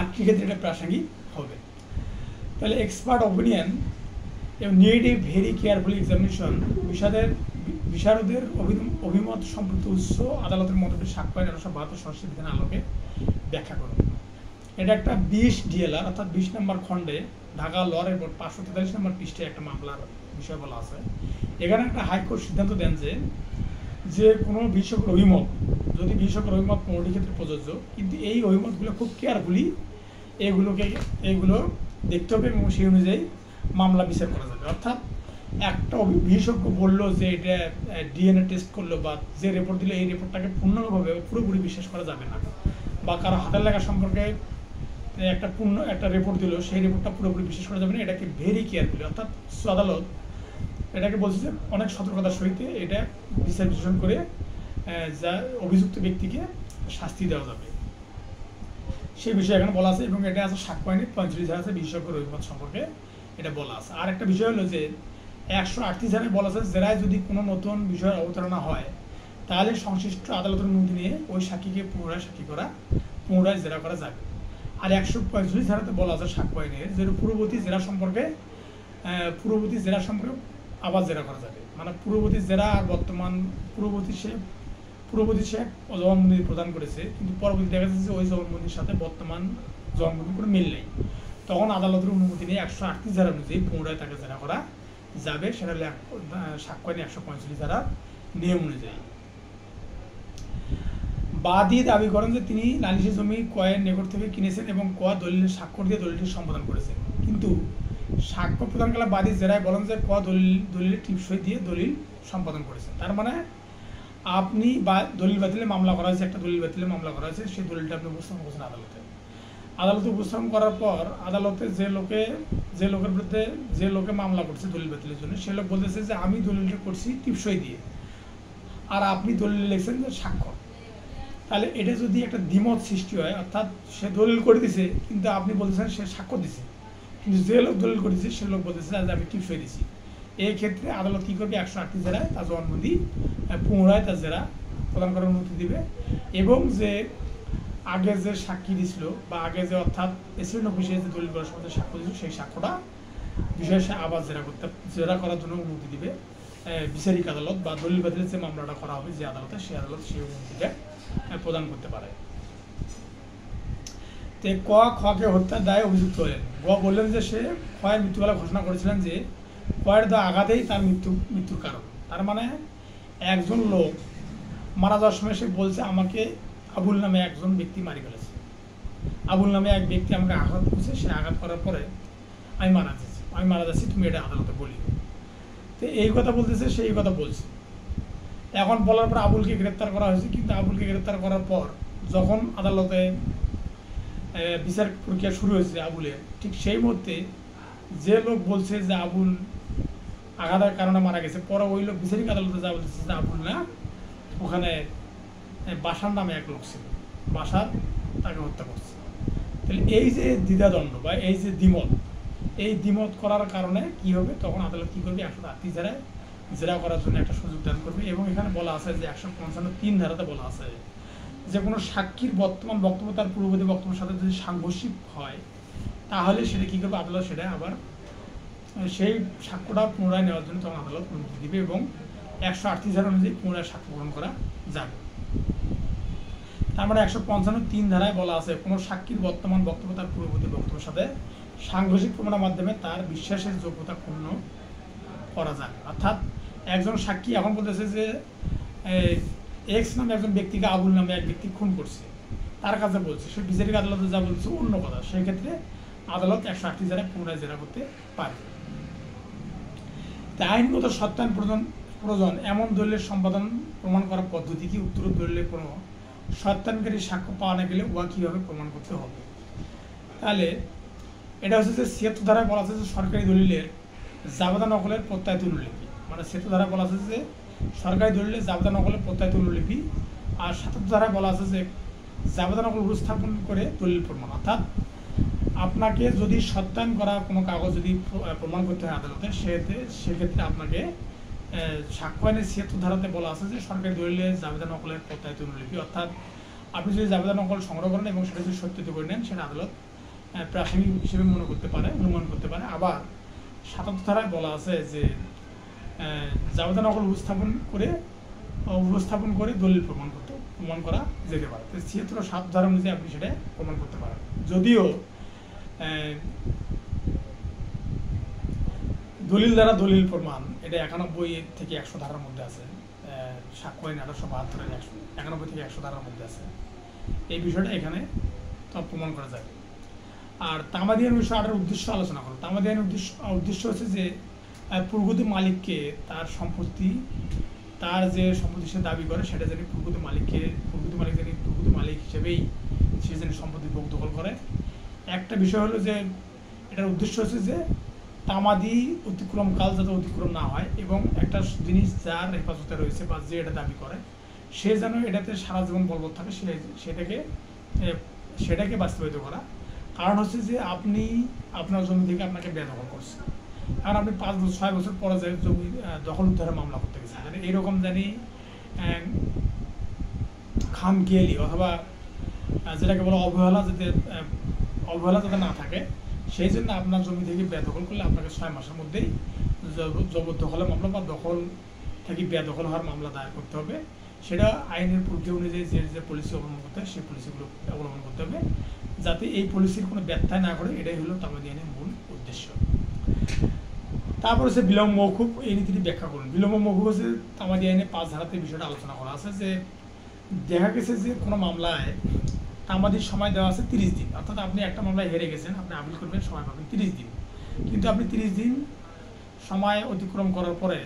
8টি ক্ষেত্রে এটা প্রাসঙ্গিক হবে। তাহলে এক্সপার্ট অপিনিয়ন এবং need a very careful examination, বিচারকদের অভিমত সম্পর্কিত উৎস আদালতের মোটামুটি সাক্ষ্য আইন 1872 সংশোধিত বিধান আলোকে ব্যাখ্যা করুন। এটা একটা 20 DLR অর্থাৎ 20 নম্বর খণ্ডে ঢাকা ল রিপোর্ট 543 নম্বর পৃষ্ঠায় একটা মামলার বিষয় বলা আছে। এখানে একটা হাইকোর্ট সিদ্ধান্ত দেন যে কোনো বিশেষজ্ঞের অভিমত, যদি বিশেষজ্ঞের অভিমত 15টি ক্ষেত্রে প্রযোজ্য, কিন্তু এই অভিমতগুলো খুব কেয়ারফুলি এইগুলো দেখতে হবে এবং সেই অনুযায়ী মামলা বিচার করা যাবে। অর্থাৎ একটা বিশেষজ্ঞ বললো যে এটা DNA টেস্ট করলো বা যে রিপোর্ট দিল, এই রিপোর্টটাকে পূর্ণভাবে পুরোপুরি বিশ্বাস করা যাবে না, বা কারো হাতের লেখা সম্পর্কে একটা রিপোর্ট দিল, সেই রিপোর্টটা পুরোপুরি বিশ্বাস করা যাবে না, এটাকে ভেরি কেয়ারফুলি, অর্থাৎ আদালত এটাকে বলছে যে অনেক সতর্কতার সহিত এটা বিচার বিশ্লেষণ করে যা অভিযুক্ত ব্যক্তিকে শাস্তি দেওয়া যাবে সেই বিষয়ে এখানে বলা আছে। এবং এটা আছে সাক্ষ্য আইনের 45 ধারা আছে বিশেষজ্ঞের অভিমত সম্পর্কে এটা বলা আছে। আর একটা বিষয় হলো যে 138 ধারায় বলা আছে, জেরায় যদি কোনো নতুন বিষয়ের অবতারণা হয় তাহলে সংশ্লিষ্ট আদালতের অনুমতি নিয়ে ওই সাক্ষীকে পুনরায় জেরা করা যাবে। আর 145 ধারাতে বলা আছে সাক্ষ্য আইনের যে পূর্ববর্তী জেরা সম্পর্কে আবার জেরা করা যাবে, মানে পূর্ববর্তী জেরা আর বর্তমান পূর্ববর্তী সে জবানবন্দি প্রদান করেছে, কিন্তু পরবর্তী দেখা যাচ্ছে যে ওই জবানবন্দির সাথে বর্তমান জবানবন্দির কোনো মিল নেই, তখন আদালতের অনুমতি নিয়ে 138 ধারা অনুযায়ী পুনরায় তাকে জেরা করা যাবে। সেটা হলে সাক্ষ্য আইনে 145 ধারার নিয়ম অনুযায়ী। বাদী দাবি করেন যে তিনি নালিশি জমি ক্রয়ের নিকট থেকে কিনেছেন এবং দলিলের স্বাক্ষর দিয়ে দলিলটি সম্পাদন করেছেন, কিন্তু সাক্ষ্য প্রদানকালে বাদী জেরায় বলেন যে দলিলের টিপসই দিয়ে দলিল সম্পাদন করেছেন। তার মানে আপনি দলিল বাতিলে মামলা করা হয়েছে, একটা দলিল বাতিলে মামলা করা হয়েছে, সেই দলিলটা আপনি উপস্থাপন করেছেন আদালতে উপস্থাপন করার পর আদালতে যে লোকের বিরুদ্ধে যে লোকে মামলা করছে দলিল বাতিলের জন্য, সে লোক বলতেছে যে আমি দলিলটা করছি টিপসই দিয়ে, আর আপনি দলিল লিখছেন যে স্বাক্ষর। তাহলে এটা যদি একটা দ্বিমত সৃষ্টি হয়, অর্থাৎ সে দলিল করে দিছে কিন্তু আপনি বলতেছেন সে স্বাক্ষর দিছে, কিন্তু যে লোক দলিল করে দিচ্ছে সে লোক বলতেছে যে আমি টিপসই দিছি, এই ক্ষেত্রে আদালত কী করবে, 138 ধারায় তার জবানবন্দি পুনরায় তার জেরা প্রদান করার অনুমতি দিবে। এবং যে আগে যে সাক্ষী দিছিল বা আগে যে অর্থাৎ প্রেসিডেন্ট অফিসে যে দলিল করার সময় সাক্ষ্য দিয়েছিল সেই সাক্ষ্যটা বিষয়ে সে আবার জেরা করার জন্য অনুমতি দিবে বিচারিক আদালত, বা দলিল বাতিলের যে মামলাটা করা হবে যে আদালতে, সেই আদালত সেই অনুমতিটা প্রদান করতে পারে। তে খকে হত্যার দায়ে অভিযুক্ত হলেন। বললেন যে সে খয়ের মৃত্যুকালে ঘোষণা করেছিলেন যে খয়ের দেওয়া আঘাতেই তার মৃত্যুর কারণ। তার মানে একজন লোক মারা যাওয়ার সময় সে বলছে আমাকে আবুল নামে একজন ব্যক্তি মারি ফেলেছে, আবুল নামে এক ব্যক্তি আমাকে আঘাত করছে, সে আঘাত করার পরে আমি মারা যাচ্ছি, তুমি এটা আদালতে বলি। তো এই কথা বলতেছে, সে এই কথা বলছে। এখন বলার পর আবুলকে গ্রেপ্তার করা হয়েছে, কিন্তু আবুলকে গ্রেপ্তার করার পর যখন আদালতে বিচার প্রক্রিয়া শুরু হয়েছে আবুলের, ঠিক সেই মুহূর্তে যে লোক বলছে যে আবুল আঘাতের কারণে মারা গেছে, পরে ওই লোক বিচারিক আদালতে যা বলতেছে যে আবুল না, ওখানে বাশার নামে এক লোক ছিল, বাশার তাকে হত্যা করছে। তাহলে এই যে দ্বিধাদ্বন্দ্ব বা এই যে দ্বিমত, এই দ্বিমত করার কারণে কি হবে, তখন আদালত কি করবে, 138 ধারায় জেরা করার জন্য একটা সুযোগ দান করবে। এবং এখানে বলা আছে যে 155(3) ধারাতে বলা আছে যে কোনো সাক্ষীর বর্তমান বক্তব্য তার পূর্ববর্তী বক্তব্যের সাথে যদি সাংঘর্ষিক হয়, তাহলে সেটা কী করবে, আদালত সেটা আবার সেই সাক্ষ্যটা পুনরায় নেওয়ার জন্য তখন আদালত অনুমতি দিবে এবং 138 ধারা অনুযায়ী পুনরায় সাক্ষ্য গ্রহণ করা যাবে। তার মানে 155(3) ধারায় বলা আছে কোনো সাক্ষীর বর্তমান বক্তব্য তার পূর্ববর্তী বক্তব্যের সাথে সাংঘর্ষিক প্রমাণের মাধ্যমে তার বিশ্বাসের যোগ্যতা পূর্ণ করা যায়। অর্থাৎ একজন সাক্ষী এখন বলতেছে যে এক্স নামে একজন ব্যক্তিকে আবুল নামে এক ব্যক্তি খুন করছে, তার কাছে বলছে, সে বিচারিক আদালতে যা বলছে অন্য কথা, সেই ক্ষেত্রে আদালত 138 ধারায় পুনরায় জেরা করতে পারে। তাই আইনগত সত্যায়ন প্রয়োজন এমন দলিলের সম্পাদন প্রমাণ করার পদ্ধতি কি, উত্তর দলিলের কোনো সত্যায়নকারী সাক্ষ্য পাওয়া না গেলে উহা কীভাবে প্রমাণ করতে হবে। তাহলে এটা হচ্ছে যে 76 ধারায় বলা আছে যে সরকারি দলিলের জাবেদা নকলের প্রত্যায়িত অনুলিপি, মানে 76 ধারায় বলা আছে যে সরকারি দলিলের জাবেদা নকলের প্রত্যায়িত অনুলিপি, আর 77 ধারায় বলা আছে যে জাবেদা নকল উপস্থাপন করে দলিল প্রমাণ। অর্থাৎ আপনাকে যদি সত্যায়ন করা কোনো কাগজ যদি প্রমাণ করতে হয় আদালতে, সেক্ষেত্রে আপনাকে সাক্ষ্য আইনের 76 ধারাতে বলা আছে যে সরকারি দলিলের জাবেদা নকলের প্রত্যায়িত অনুলিপি। অর্থাৎ আপনি যদি জাবেদা নকল সংগ্রহ করেন এবং সেটা যদি সত্যিত করে নেন, সেটা আদালত প্রাসঙ্গিক হিসেবে মনে করতে পারে, অনুমান করতে পারে। আবার 77 ধারায় বলা আছে যে জাবেদা নকল উপস্থাপন করে দলিল প্রমাণ করা যেতে পারে। 76 ও 7 ধারা অনুযায়ী আপনি সেটা প্রমাণ করতে পারেন। যদিও দলিল দ্বারা দলিল প্রমাণ এটা 91 থেকে 100 ধারার মধ্যে আছে, সাক্ষ্য আইন 1872 91 থেকে 100 ধারার মধ্যে আছে। এই বিষয়টা এখানে তো প্রমাণ করা যায়। আর তামাদি আইন 1918 উদ্দেশ্য আলোচনা করো। তামাদি আইনের উদ্দেশ্য হচ্ছে যে প্রকৃত মালিককে তার সম্পত্তি, তার যে সম্পত্তি সে দাবি করে সেটা যেন প্রকৃত মালিক যেন প্রকৃত মালিক হিসেবেই সে যেন সম্পত্তি ভোগ দখল করে। একটা বিষয় হলো যে এটার উদ্দেশ্য হচ্ছে যে তামাদি অতিক্রমকাল যাতে অতিক্রম না হয় এবং একটা জিনিস যার হেফাজতে রয়েছে বা যে এটা দাবি করে সে যেন এটাতে সারা জীবন বলবৎ থাকে, সেটাকে বাস্তবায়িত করা। কারণ হচ্ছে যে আপনি আপনার জমি থেকে আপনাকে বেদখল করছে, কারণ আপনি 5 বছর 6 বছর পরে যে জমি দখল উদ্ধারের মামলা করতে গেছেন, মানে এইরকম জানি খামখেয়ালি অথবা যেটাকে বলা অবহেলা যাতে না থাকে, সেই জন্য আপনার জমি থেকে বেদখল করলে আপনাকে 6 মাসের মধ্যেই জবরদখলের মামলা বা দখল থেকে বেদখল হওয়ার মামলা দায়ের করতে হবে। সেটা আইনের প্রক্রিয়া অনুযায়ী যে পলিসি অবলম্বন করতে হয় সেই পলিসিগুলো অবলম্বন করতে হবে, যাতে এই পলিসির কোনো ব্যত্যয় না করে। এটাই হলো তামাদি আইনের মূল উদ্দেশ্য। তারপর হচ্ছে বিলম্ব মওকুফ, এই নীতিটি ব্যাখ্যা করুন। বিলম্ব মওকুফ হচ্ছে তামাদি আইনে 5 ধারাতে বিষয়টা আলোচনা করা আছে যে দেখা গেছে যে কোনো মামলায় তামাদির সময় দেওয়া আছে 30 দিন। অর্থাৎ আপনি একটা মামলায় হেরে গেছেন, আপনি আপিল করবেন, সময় পাবেন 30 দিন। কিন্তু আপনি 30 দিন সময় অতিক্রম করার পরে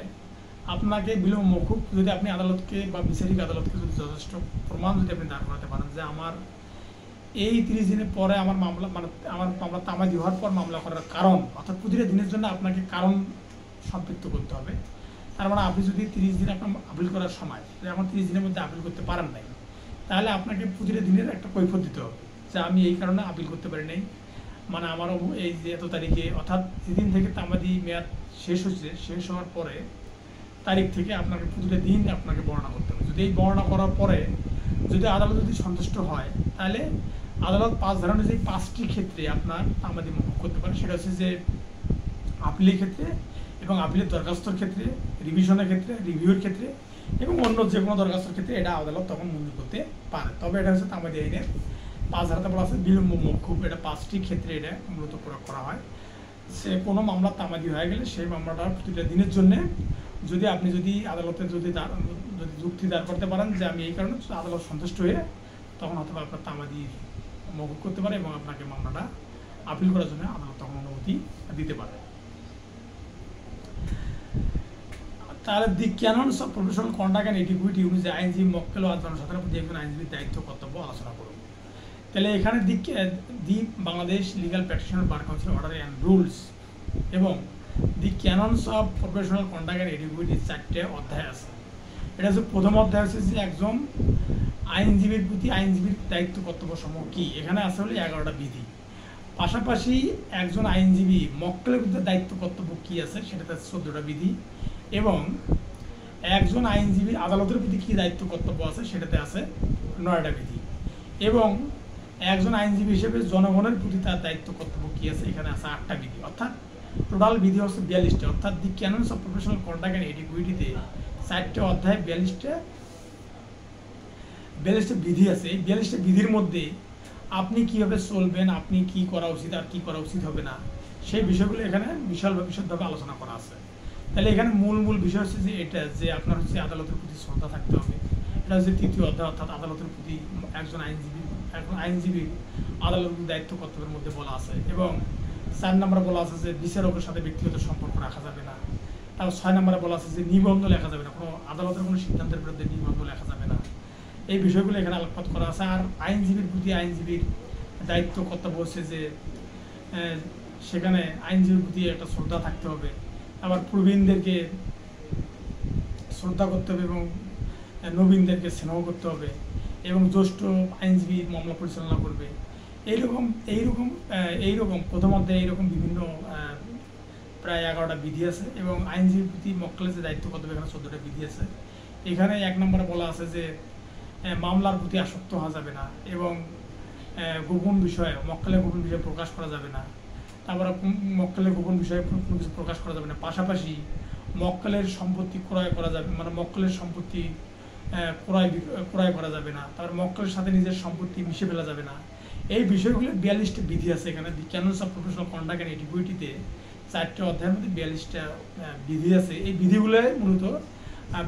আপনাকে বিলম্ব মওকুফ, যদি আপনি আদালতকে বা বিচারিক আদালতকে যদি যথেষ্ট প্রমাণ যদি আপনি দাঁড় করাতে পারেন যে আমার এই 30 দিনের পরে আমার মামলা তামাদি হওয়ার পর মামলা করার কারণ, অর্থাৎ প্রতিটা দিনের জন্য আপনাকে কারণ সম্পৃক্ত করতে হবে। তার মানে আপনি যদি 30 দিন আপনার আপিল করার সময় আমার 30 দিনের মধ্যে আপিল করতে পারেন নাই, তাহলে আপনাকে প্রতিটা দিনের একটা কৈফিয়ত দিতে হবে যে আমি এই কারণে আপিল করতে পারি নাই, মানে আমার এই যে এত তারিখে, অর্থাৎ যেদিন থেকে তামাদি মেয়াদ শেষ হচ্ছে, শেষ হওয়ার পরে তারিখ থেকে আপনাকে প্রতিটা দিন আপনাকে বর্ণনা করতে হবে। যদি এই বর্ণনা করার পরে যদি আদালত যদি সন্তুষ্ট হয়, তাহলে আদালত 5 ধারা অনুযায়ী 5টি ক্ষেত্রে আপনার তামাদি মওকুফ করতে পারে। সেটা হচ্ছে যে আপিলের ক্ষেত্রে এবং আপিলের দরখাস্তর ক্ষেত্রে, রিভিশনের ক্ষেত্রে, রিভিউর ক্ষেত্রে এবং অন্য যে কোনো দরখাস্তর ক্ষেত্রে এটা আদালত তখন মঞ্জুর করতে পারে। তবে এটা হচ্ছে তামাদি আইনের 5 ধারাতে বলা আছে বিলম্ব মওকুফ, এটা 5টি ক্ষেত্রে এটা মূলত প্রয়োগ করা হয়। সে কোনো মামলা তামাদি হয়ে গেলে সেই মামলাটার প্রতিটা দিনের জন্য যদি আদালতে যদি যুক্তি দাঁড় করতে পারেন যে আমি এই কারণে, আদালত সন্তুষ্ট হয়ে তখন হয়তো আপনার তামাদি মওকুফ করতে পারে এবং আপনাকে মামলাটা আপিল করার জন্য আদালত তখন অনুমতি দিতে পারে। তাহলে দি canons of professional conduct and এটিকুইটি অনুযায়ী আইনজীবী, মক্কেল ও জনসাধারণের প্রতি একজন আইনজীবীর দায়িত্ব কর্তব্য আলোচনা করুন। তাহলে এখানে the Bangladesh legal practitioner bar council order and rules এবং the canons of professional conduct and etiquette 4টে অধ্যায় আছে। এটা হচ্ছে প্রথম অধ্যায় হচ্ছে যে একজন আইনজীবীর প্রতি আইনজীবীর দায়িত্ব কর্তব্য সমূহ কি। এখানে আছে হলো 11টা বিধি। পাশাপাশি একজন আইনজীবী মক্কেলের বিরুদ্ধে দায়িত্ব কর্তব্য কি আছে সেটাতে আছে 14টা বিধি, এবং একজন আইনজীবীর আদালতের প্রতি কি দায়িত্ব কর্তব্য আছে সেটাতে আছে 9টা বিধি, এবং একজন আইনজীবী হিসেবে জনগণের প্রতি তার দায়িত্ব কর্তব্য কি আছে এখানে আছে 8টা বিধি। অর্থাৎ টোটাল বিধি হচ্ছে 42টা। অর্থাৎ দি canons of professional conduct and এটিকুইটিতে 4টে অধ্যায় 42টা বিধি আছে। এই 42টা বিধির মধ্যে আপনি কিভাবে চলবেন, আপনি কি করা উচিত আর কি করা উচিত হবে না, সেই বিষয়গুলো এখানে বিশদভাবে আলোচনা করা আছে। তাহলে এখানে মূল বিষয় হচ্ছে যে এটা যে আপনার হচ্ছে আদালতের প্রতি শ্রদ্ধা থাকতে হবে। এটা হচ্ছে 3য় অধ্যায়, অর্থাৎ আদালতের প্রতি একজন আইনজীবীর আদালতের দায়িত্ব কর্তব্যের মধ্যে বলা আছে। এবং 4 নম্বরে বলা আছে যে বিচারকের সাথে ব্যক্তিগত সম্পর্ক রাখা যাবে না। তারপর 6 নম্বরে বলা আছে যে নিবন্ধ লেখা যাবে না, কোনো আদালতের কোনো সিদ্ধান্তের বিরুদ্ধে নিবন্ধ লেখা যাবে না। এই বিষয়গুলো এখানে আলোকপাত করা আছে। আর আইনজীবীর প্রতি আইনজীবীর দায়িত্ব কর্তব্য হচ্ছে যে সেখানে আইনজীবীর প্রতি একটা শ্রদ্ধা থাকতে হবে, আবার প্রবীণদেরকে শ্রদ্ধা করতে হবে এবং নবীনদেরকে স্নেহ করতে হবে, এবং জ্যেষ্ঠ আইনজীবী মামলা পরিচালনা করবে। এইরকম প্রথম অধ্যায়ে এইরকম বিভিন্ন প্রায় 11টা বিধি আছে, এবং আইনজীবীর প্রতি মক্কেলের যে দায়িত্ব কর্তব্য এখানে 14টা বিধি আছে। এখানে 1 নম্বরে বলা আছে যে মামলার প্রতি আসক্ত হওয়া যাবে না, এবং মক্কেলের গোপন বিষয়ে প্রকাশ করা যাবে না। তারপরে মক্কেলের গোপন বিষয়ে কোনো কিছু প্রকাশ করা যাবে না। পাশাপাশি মক্কেলের সম্পত্তি ক্রয় করা যাবে, মানে মক্কেলের সম্পত্তি ক্রয় করা যাবে না। তারপর মক্কেলের সাথে নিজের সম্পত্তি মিশে ফেলা যাবে না। এই বিষয়গুলো 42টা বিধি আছে এখানে। The canons of professional conduct and এটিকুইটিতে 4টে অধ্যায়ের মধ্যে 42টা বিধি আছে। এই বিধিগুলো মূলত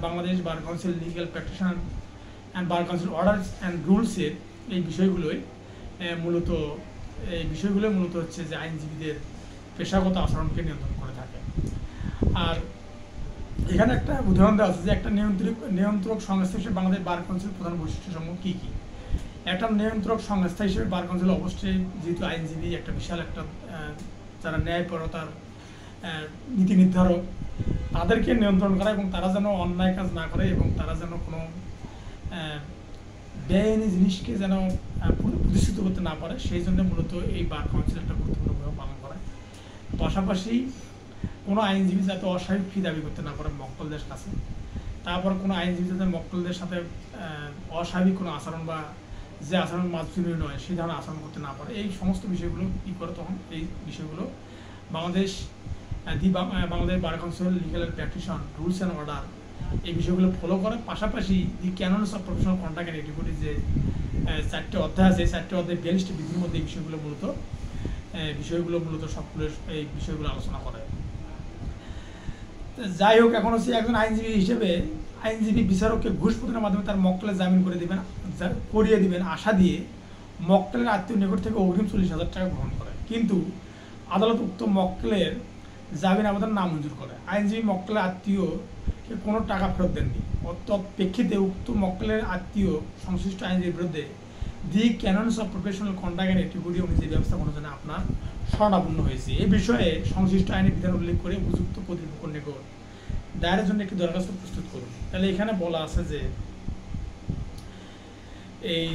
Bangladesh bar council legal practitioner and bar council orders and রুলসের এই বিষয়গুলোই মূলত হচ্ছে যে আইনজীবীদের পেশাগত আচরণকে নিয়ন্ত্রণ করে থাকে। আর এখানে একটা উদাহরণ দেওয়া আছে যে একটা নিয়ন্ত্রক সংস্থা হিসেবে বাংলাদেশ বার কাউন্সিল প্রধান বৈশিষ্ট্যসমূহ কী কী। একটা নিয়ন্ত্রক সংস্থা হিসেবে বার কাউন্সিল অবশ্যই, যেহেতু আইনজীবী একটা বিশাল একটা যারা ন্যায়পরতার নীতি নির্ধারক, তাদেরকে নিয়ন্ত্রণ করা এবং তারা যেন অন্যায় কাজ না করে এবং তারা যেন কোনো বেআইনি জিনিসকে যেন প্রতিষ্ঠিত করতে না পারে, সেই জন্য মূলত এই বার কাউন্সিল একটা গুরুত্বপূর্ণ ভূমিকা পালন করে। পাশাপাশি কোনো আইনজীবী যাতে অস্বাভাবিক ফি দাবি করতে না পারে মক্কেলদের কাছে, তারপর কোনো আইনজীবী যাতে মক্কেলদের সাথে অস্বাভাবিক কোনো আচরণ বা যে আচরণ মানজনীয় নয় সেই ধরনের আচরণ করতে না পারে, এই সমস্ত বিষয়গুলো কী করে তখন এই বিষয়গুলো Bangladesh bar council legal প্র্যাকটিশন rules and order এই বিষয়গুলো ফলো করে। পাশাপাশি দি canons of professional conduct and এটিকুইটি যে 4টে অধ্যায় আছে, 4টে অধ্যায় 42টি বিধির মধ্যে এই বিষয়গুলো মূলত সবগুলো এই বিষয়গুলো আলোচনা করে। যাই হোক, এখন হচ্ছে একজন আইনজীবী হিসেবে আইনজীবী বিচারককে ঘুষ প্রদানের মাধ্যমে তার মক্কেলের জামিন করিয়ে দিবেন আশা দিয়ে মক্কেলের আত্মীয় নিকট থেকে অগ্রিম 40,000 টাকা গ্রহণ করে, কিন্তু আদালত উক্ত মক্কেলের জামিন আবেদন নামঞ্জুর করে। আইনজীবী মক্কেলের আত্মীয়কে কোনো টাকা ফেরত দেননি। তৎপ্রেক্ষিতে উক্ত মক্কেলের আত্মীয় সংশ্লিষ্ট আইনজীবীর বিরুদ্ধে দি canons of professional conduct and এটিকুইটি অনুযায়ী ব্যবস্থা গ্রহণের জন্য আপনার শরণাপন্ন হয়েছে। এই বিষয়ে সংশ্লিষ্ট আইনের বিধান উল্লেখ করে উপযুক্ত কর্তৃপক্ষের নিকট দায়ের জন্য একটি দরখাস্ত প্রস্তুত করুন। তাহলে এখানে বলা আছে যে এই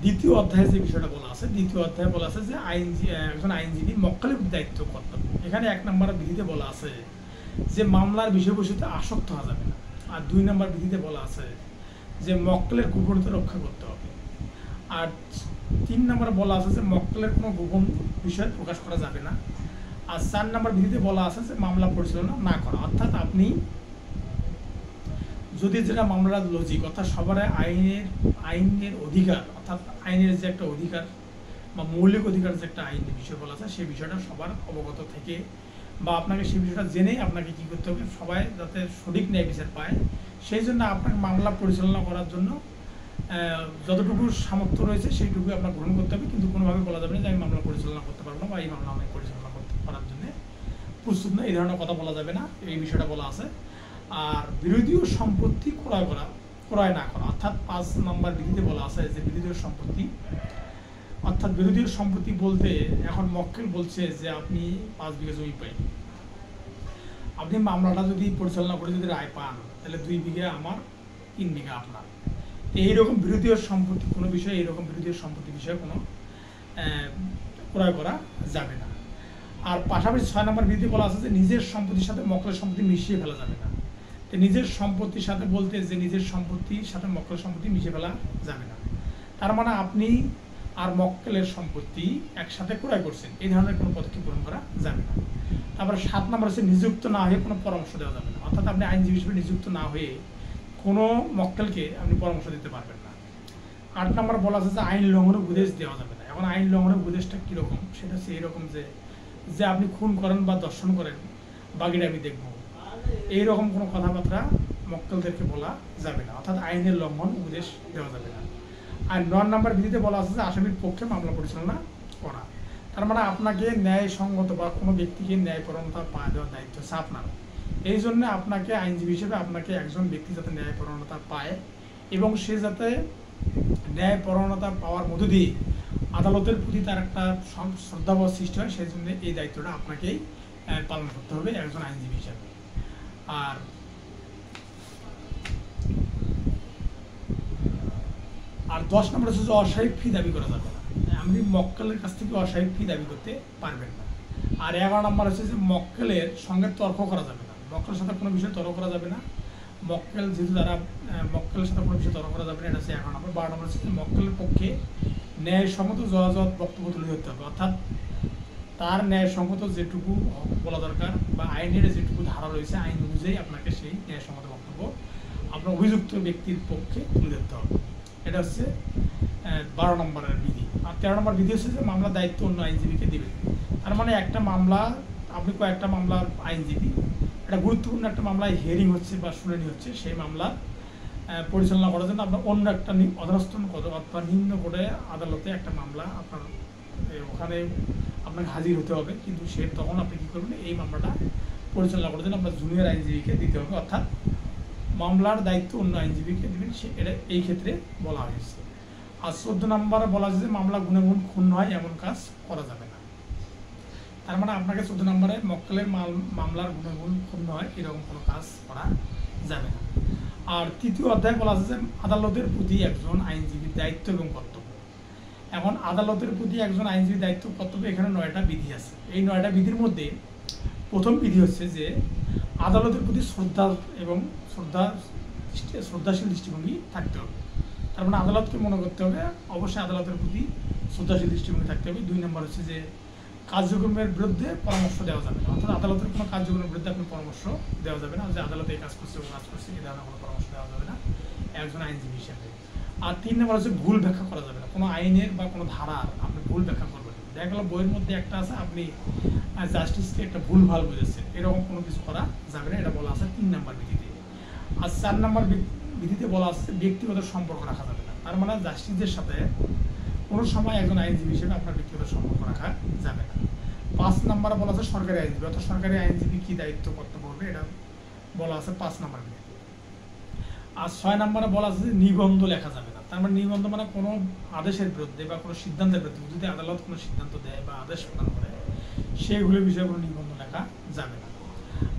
2য় অধ্যায়ে যে বিষয়টা বলা আছে, 2য় অধ্যায়ে বলা আছে যে একজন আইনজীবী মক্কেলের দায়িত্ব কর্তব্য। এখানে 1 নম্বর বিধিতে বলা আছে যে মামলার বিষয়বস্তুতে আসক্ত হওয়া যাবে না, আর 2 নম্বর বিধিতে বলা আছে যে মক্কেলের গোপনীয়তা রক্ষা করতে হবে, আর 3 নম্বরে বলা আছে যে মক্কেলের কোনো গোপন বিষয় প্রকাশ করা যাবে না, আর 4 নম্বর বিধিতে বলা আছে যে মামলা পরিচালনা না করা। অর্থাৎ আপনি যদি যেটা মামলার লজিক, অর্থাৎ সবার আইনের অধিকার, অর্থাৎ আইনের যে একটা অধিকার বা মৌলিক অধিকার যে একটা আইনের বিষয় বলা আছে, সেই বিষয়টা সবার অবগত থেকে বা আপনাকে সেই বিষয়টা জেনে আপনাকে কী করতে হবে, সবাই যাতে সঠিক ন্যায় বিচার পায় সেই জন্য আপনাকে মামলা পরিচালনা করার জন্য যতটুকু সামর্থ্য রয়েছে সেইটুকু আপনার গ্রহণ করতে হবে, কিন্তু কোনোভাবে বলা যাবে না যে আমি মামলা পরিচালনা করতে পারবো না বা এই মামলা আমি পরিচালনা করার জন্য প্রস্তুত না, এই ধরনের কথা বলা যাবে না, এই বিষয়টা বলা আছে। আর বিরোধীয় সম্পত্তি ক্রয় না করা, অর্থাৎ 5 নম্বর বিধিতে বলা আছে যে বিরোধীয় সম্পত্তি বলতে এখন মক্কেল বলছে যে আপনি 5 বিঘা জমি পাই, আপনি মামলাটা যদি পরিচালনা করে যদি রায় পান তাহলে 2 বিঘা আমার 3 বিঘা আপনার। এইরকম বিরোধীয় সম্পত্তি কোনো বিষয়ে, এইরকম বিরোধীয় সম্পত্তি বিষয়ে কোনো ক্রয় করা যাবে না। আর পাশাপাশি 6 নম্বর বিধিতে বলা আছে যে নিজের সম্পত্তির সাথে মক্কেলের সম্পত্তি মিশিয়ে ফেলা যাবে না। তো নিজের সম্পত্তির সাথে বলতে যে নিজের সম্পত্তির সাথে মক্কেলের সম্পত্তি মিশিয়ে ফেলা যাবে না, তার মানে আপনি আর মক্কেলের সম্পত্তি একসাথে ক্রয় করছেন, এই ধরনের কোনো পদক্ষেপ গ্রহণ করা যাবে না। তারপরে 7 নম্বর হচ্ছে নিযুক্ত না হয়ে কোনো পরামর্শ দেওয়া যাবে না, অর্থাৎ আপনি আইনজীবী হিসেবে নিযুক্ত না হয়ে কোনো মক্কেলকে আপনি পরামর্শ দিতে পারবেন না। 8 নম্বর বলা আছে যে আইন লঙ্ঘনের উপদেশ দেওয়া যাবে না। এখন আইন লঙ্ঘনের উপদেশটা কীরকম, সেটা হচ্ছে এরকম যে আপনি খুন করেন বা দর্শন করেন, বাকিটা আমি দেখব, এইরকম কোনো কথাবার্তা মক্কেলদেরকে বলা যাবে না, অর্থাৎ আইনের লঙ্ঘন উপদেশ দেওয়া যাবে না। আর 9 নম্বর বিধিতে বলা আছে যে আসামির পক্ষে মামলা পরিচালনা করা, তার মানে আপনাকে ন্যায়সঙ্গত বা কোনো ব্যক্তিকে ন্যায়পরায়ণতা পাওয়া দেওয়ার দায়িত্ব হচ্ছে আপনার। এই জন্য আপনাকে আইনজীবী হিসেবে আপনাকে একজন ব্যক্তি যাতে ন্যায়পরায়ণতা পায় এবং সে যাতে ন্যায়পরায়ণতা পাওয়ার মধ্য দিয়ে আদালতের প্রতি তার একটা শ্রদ্ধাবোধ সৃষ্টি হয়, সেই জন্য এই দায়িত্বটা আপনাকেই পালন করতে হবে একজন আইনজীবী হিসাবে। আর 10 নম্বর হচ্ছে যে অস্বাভাবিক ফি দাবি করা যাবে না, আপনি মক্কেলের কাছ থেকে অস্বাভাবিক ফি দাবি করতে পারবেন না। আর 11 নম্বর হচ্ছে যে মক্কেলের সঙ্গে তর্ক করা যাবে না, মক্কেলের সাথে কোনো বিষয়ে তর্ক করা যাবে না। মক্কেল যেহেতু তারা মক্কেলের সাথে কোনো বিষয়ে তর্ক করা যাবে না, এটা হচ্ছে 11 নম্বর। 12 নম্বর হচ্ছে যে মক্কেলের পক্ষে ন্যায়সঙ্গত যথাযথ বক্তব্য তুলে ধরতে হবে, অর্থাৎ তার ন্যায়সঙ্গত যেটুকু বলা দরকার বা আইনের যেটুকু ধারা রয়েছে আইন অনুযায়ী আপনাকে সেই ন্যায়সঙ্গত বক্তব্য আপনার অভিযুক্ত ব্যক্তির পক্ষে তুলে ধরতে হবে। এটা হচ্ছে 12 নম্বরের বিধি। আর 13 নম্বর বিধি হচ্ছে যে মামলার দায়িত্ব অন্য আইনজীবীকে দেবেন। তার মানে একটা মামলা, আপনি কয়েকটা মামলার আইনজীবী, একটা গুরুত্বপূর্ণ একটা মামলায় হিয়ারিং হচ্ছে বা শুনানি হচ্ছে, সেই মামলা পরিচালনা করার জন্য আপনার অন্য একটা অধস্তন অথবা নিম্ন কোর্টে আদালতে একটা মামলা আপনার ওখানে আপনাকে হাজির হতে হবে, কিন্তু সে তখন আপনি কী করবেন, এই মামলাটা পরিচালনা করার জন্য আপনার জুনিয়র আইনজীবীকে দিতে হবে, অর্থাৎ মামলার দায়িত্ব অন্য আইনজীবীকে দেবেন, সে এটা এই ক্ষেত্রে বলা হয়েছে। আর 14 নম্বরে বলা হয়েছে যে মামলা গুণাগুণ ক্ষুণ্ণ হয় এমন কাজ করা যাবে না, তার মানে আপনাকে 14 নম্বরে মক্কেলের মামলার গুণাগুণ ক্ষুণ্ণ হয় এরকম কোনো কাজ করা যাবে না। আর 3য় অধ্যায় বলা আছে যে আদালতের প্রতি একজন আইনজীবীর দায়িত্ব এবং কর্তব্য। এখন আদালতের প্রতি একজন আইনজীবীর দায়িত্ব কর্তব্য, এখানে 9টা বিধি আছে। এই 9টা বিধির মধ্যে প্রথম বিধি হচ্ছে যে আদালতের প্রতি শ্রদ্ধা এবং শ্রদ্ধাশীল দৃষ্টিভঙ্গি থাকতে হবে, তার মানে আদালতকে মনে করতে হবে অবশ্যই আদালতের প্রতি শ্রদ্ধাশীল দৃষ্টিভঙ্গি থাকতে হবে। 2 নম্বর হচ্ছে যে কার্যক্রমের বিরুদ্ধে পরামর্শ দেওয়া যাবে না, অর্থাৎ আদালতের কোনো কার্যক্রমের বিরুদ্ধে আপনি পরামর্শ দেওয়া যাবে না, যে আদালতে এই কাজ করছে ও কাজ করছে এই ধরনের কোনো পরামর্শ দেওয়া যাবে না একজন আইনজীবী হিসেবে। আর 3 নম্বর হচ্ছে ভুল ব্যাখ্যা করা যাবে না, কোনো আইনের বা কোনো ধারার আপনি ভুল ব্যাখ্যা করবেন না। দেখা গেল বইয়ের মধ্যে একটা আছে, আপনি জাস্টিসকে একটা ভুল ভাল বুঝেছেন, এরকম কোনো কিছু করা যাবে না, এটা বলা আছে 3 নম্বর বিধিতে। আর 4 নম্বর বিধিতে বলা আছে ব্যক্তিগত সম্পর্ক রাখা যাবে না, তার মানে জাস্টিসদের সাথে কোনো সময় একজন আইনজীবী হিসেবে আপনার ব্যক্তিগত সম্পর্ক রাখা যাবে না। 5 নম্বরে বলা আছে সরকারি আইনজীবী, অর্থাৎ সরকারি আইনজীবী কী দায়িত্ব কর্তব্য হবে এটা বলা আছে 5 নম্বর বিধিতে। আর 6 নম্বরে বলা আছে যে নিবন্ধ লেখা যাবে না, তার মানে নিবন্ধ মানে কোনো আদেশের বিরুদ্ধে বা কোনো সিদ্ধান্তের বিরুদ্ধে যদি আদালত কোনো সিদ্ধান্ত দেয় বা আদেশ প্রদান করে সেইগুলোর বিষয়ে কোনো নিবন্ধ লেখা যাবে না।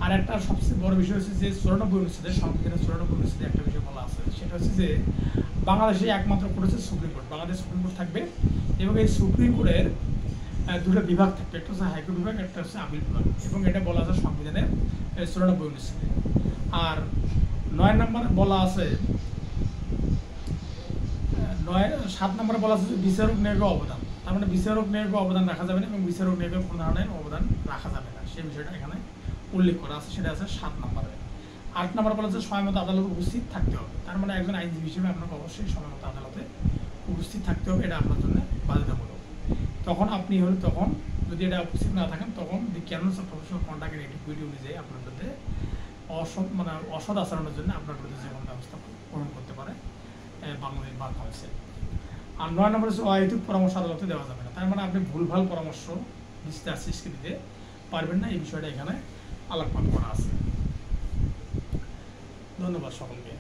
আর একটা সবচেয়ে বড় বিষয় হচ্ছে যে 94 অনুচ্ছেদের সংবিধানের 94 অনুচ্ছেদে একটা বিষয় বলা আছে, সেটা হচ্ছে যে বাংলাদেশে একমাত্র কোর্ট হচ্ছে supreme court, Bangladesh supreme court থাকবে এবং এই সুপ্রিম কোর্টের 2টা বিভাগ থাকবে, একটা হচ্ছে হাইকোর্ট বিভাগ, একটা হচ্ছে আপিল বিভাগ, এবং এটা বলা আছে সংবিধানের 94 অনুচ্ছেদে। আর 9 নম্বরে বলা আছে 7 নম্বরে বলা আছে যে বিচারক নিয়োগে অবদান, তার মানে বিচারক নিয়োগে অবদান রাখা যাবে না এবং বিচারক নিয়োগে কোনো ধরনের অবদান রাখা যাবে না, সেই বিষয়টা এখানে উল্লেখ করা আছে, সেটা আছে 7 নম্বরে। 8 নম্বরে বলা আছে সময় মতো আদালতে উপস্থিত থাকতে হবে, তার মানে একজন আইনজীবী হিসেবে আপনাকে অবশ্যই সময় মতো আদালতে উপস্থিত থাকতে হবে, এটা আপনার জন্য বাধ্যতামূলক। তখন আপনি হলে তখন যদি এটা উপস্থিত না থাকেন তখন the canons of professional conduct and attitude অনুযায়ী আপনার বিরুদ্ধে অসৎ আচরণের জন্য আপনার বিরুদ্ধে যে কোনো ব্যবস্থা গ্রহণ করতে পারে বাংলাদেশ বার কাউন্সিল। আর 9 নম্বর হচ্ছে অহেতুক পরামর্শ আদালতে দেওয়া যাবে না, তার মানে আপনি ভুলভাল পরামর্শ জাস্টিসকে দিতে পারবেন না, এই বিষয়টা এখানে আলোকপাত করা আছে। ধন্যবাদ সকলকে।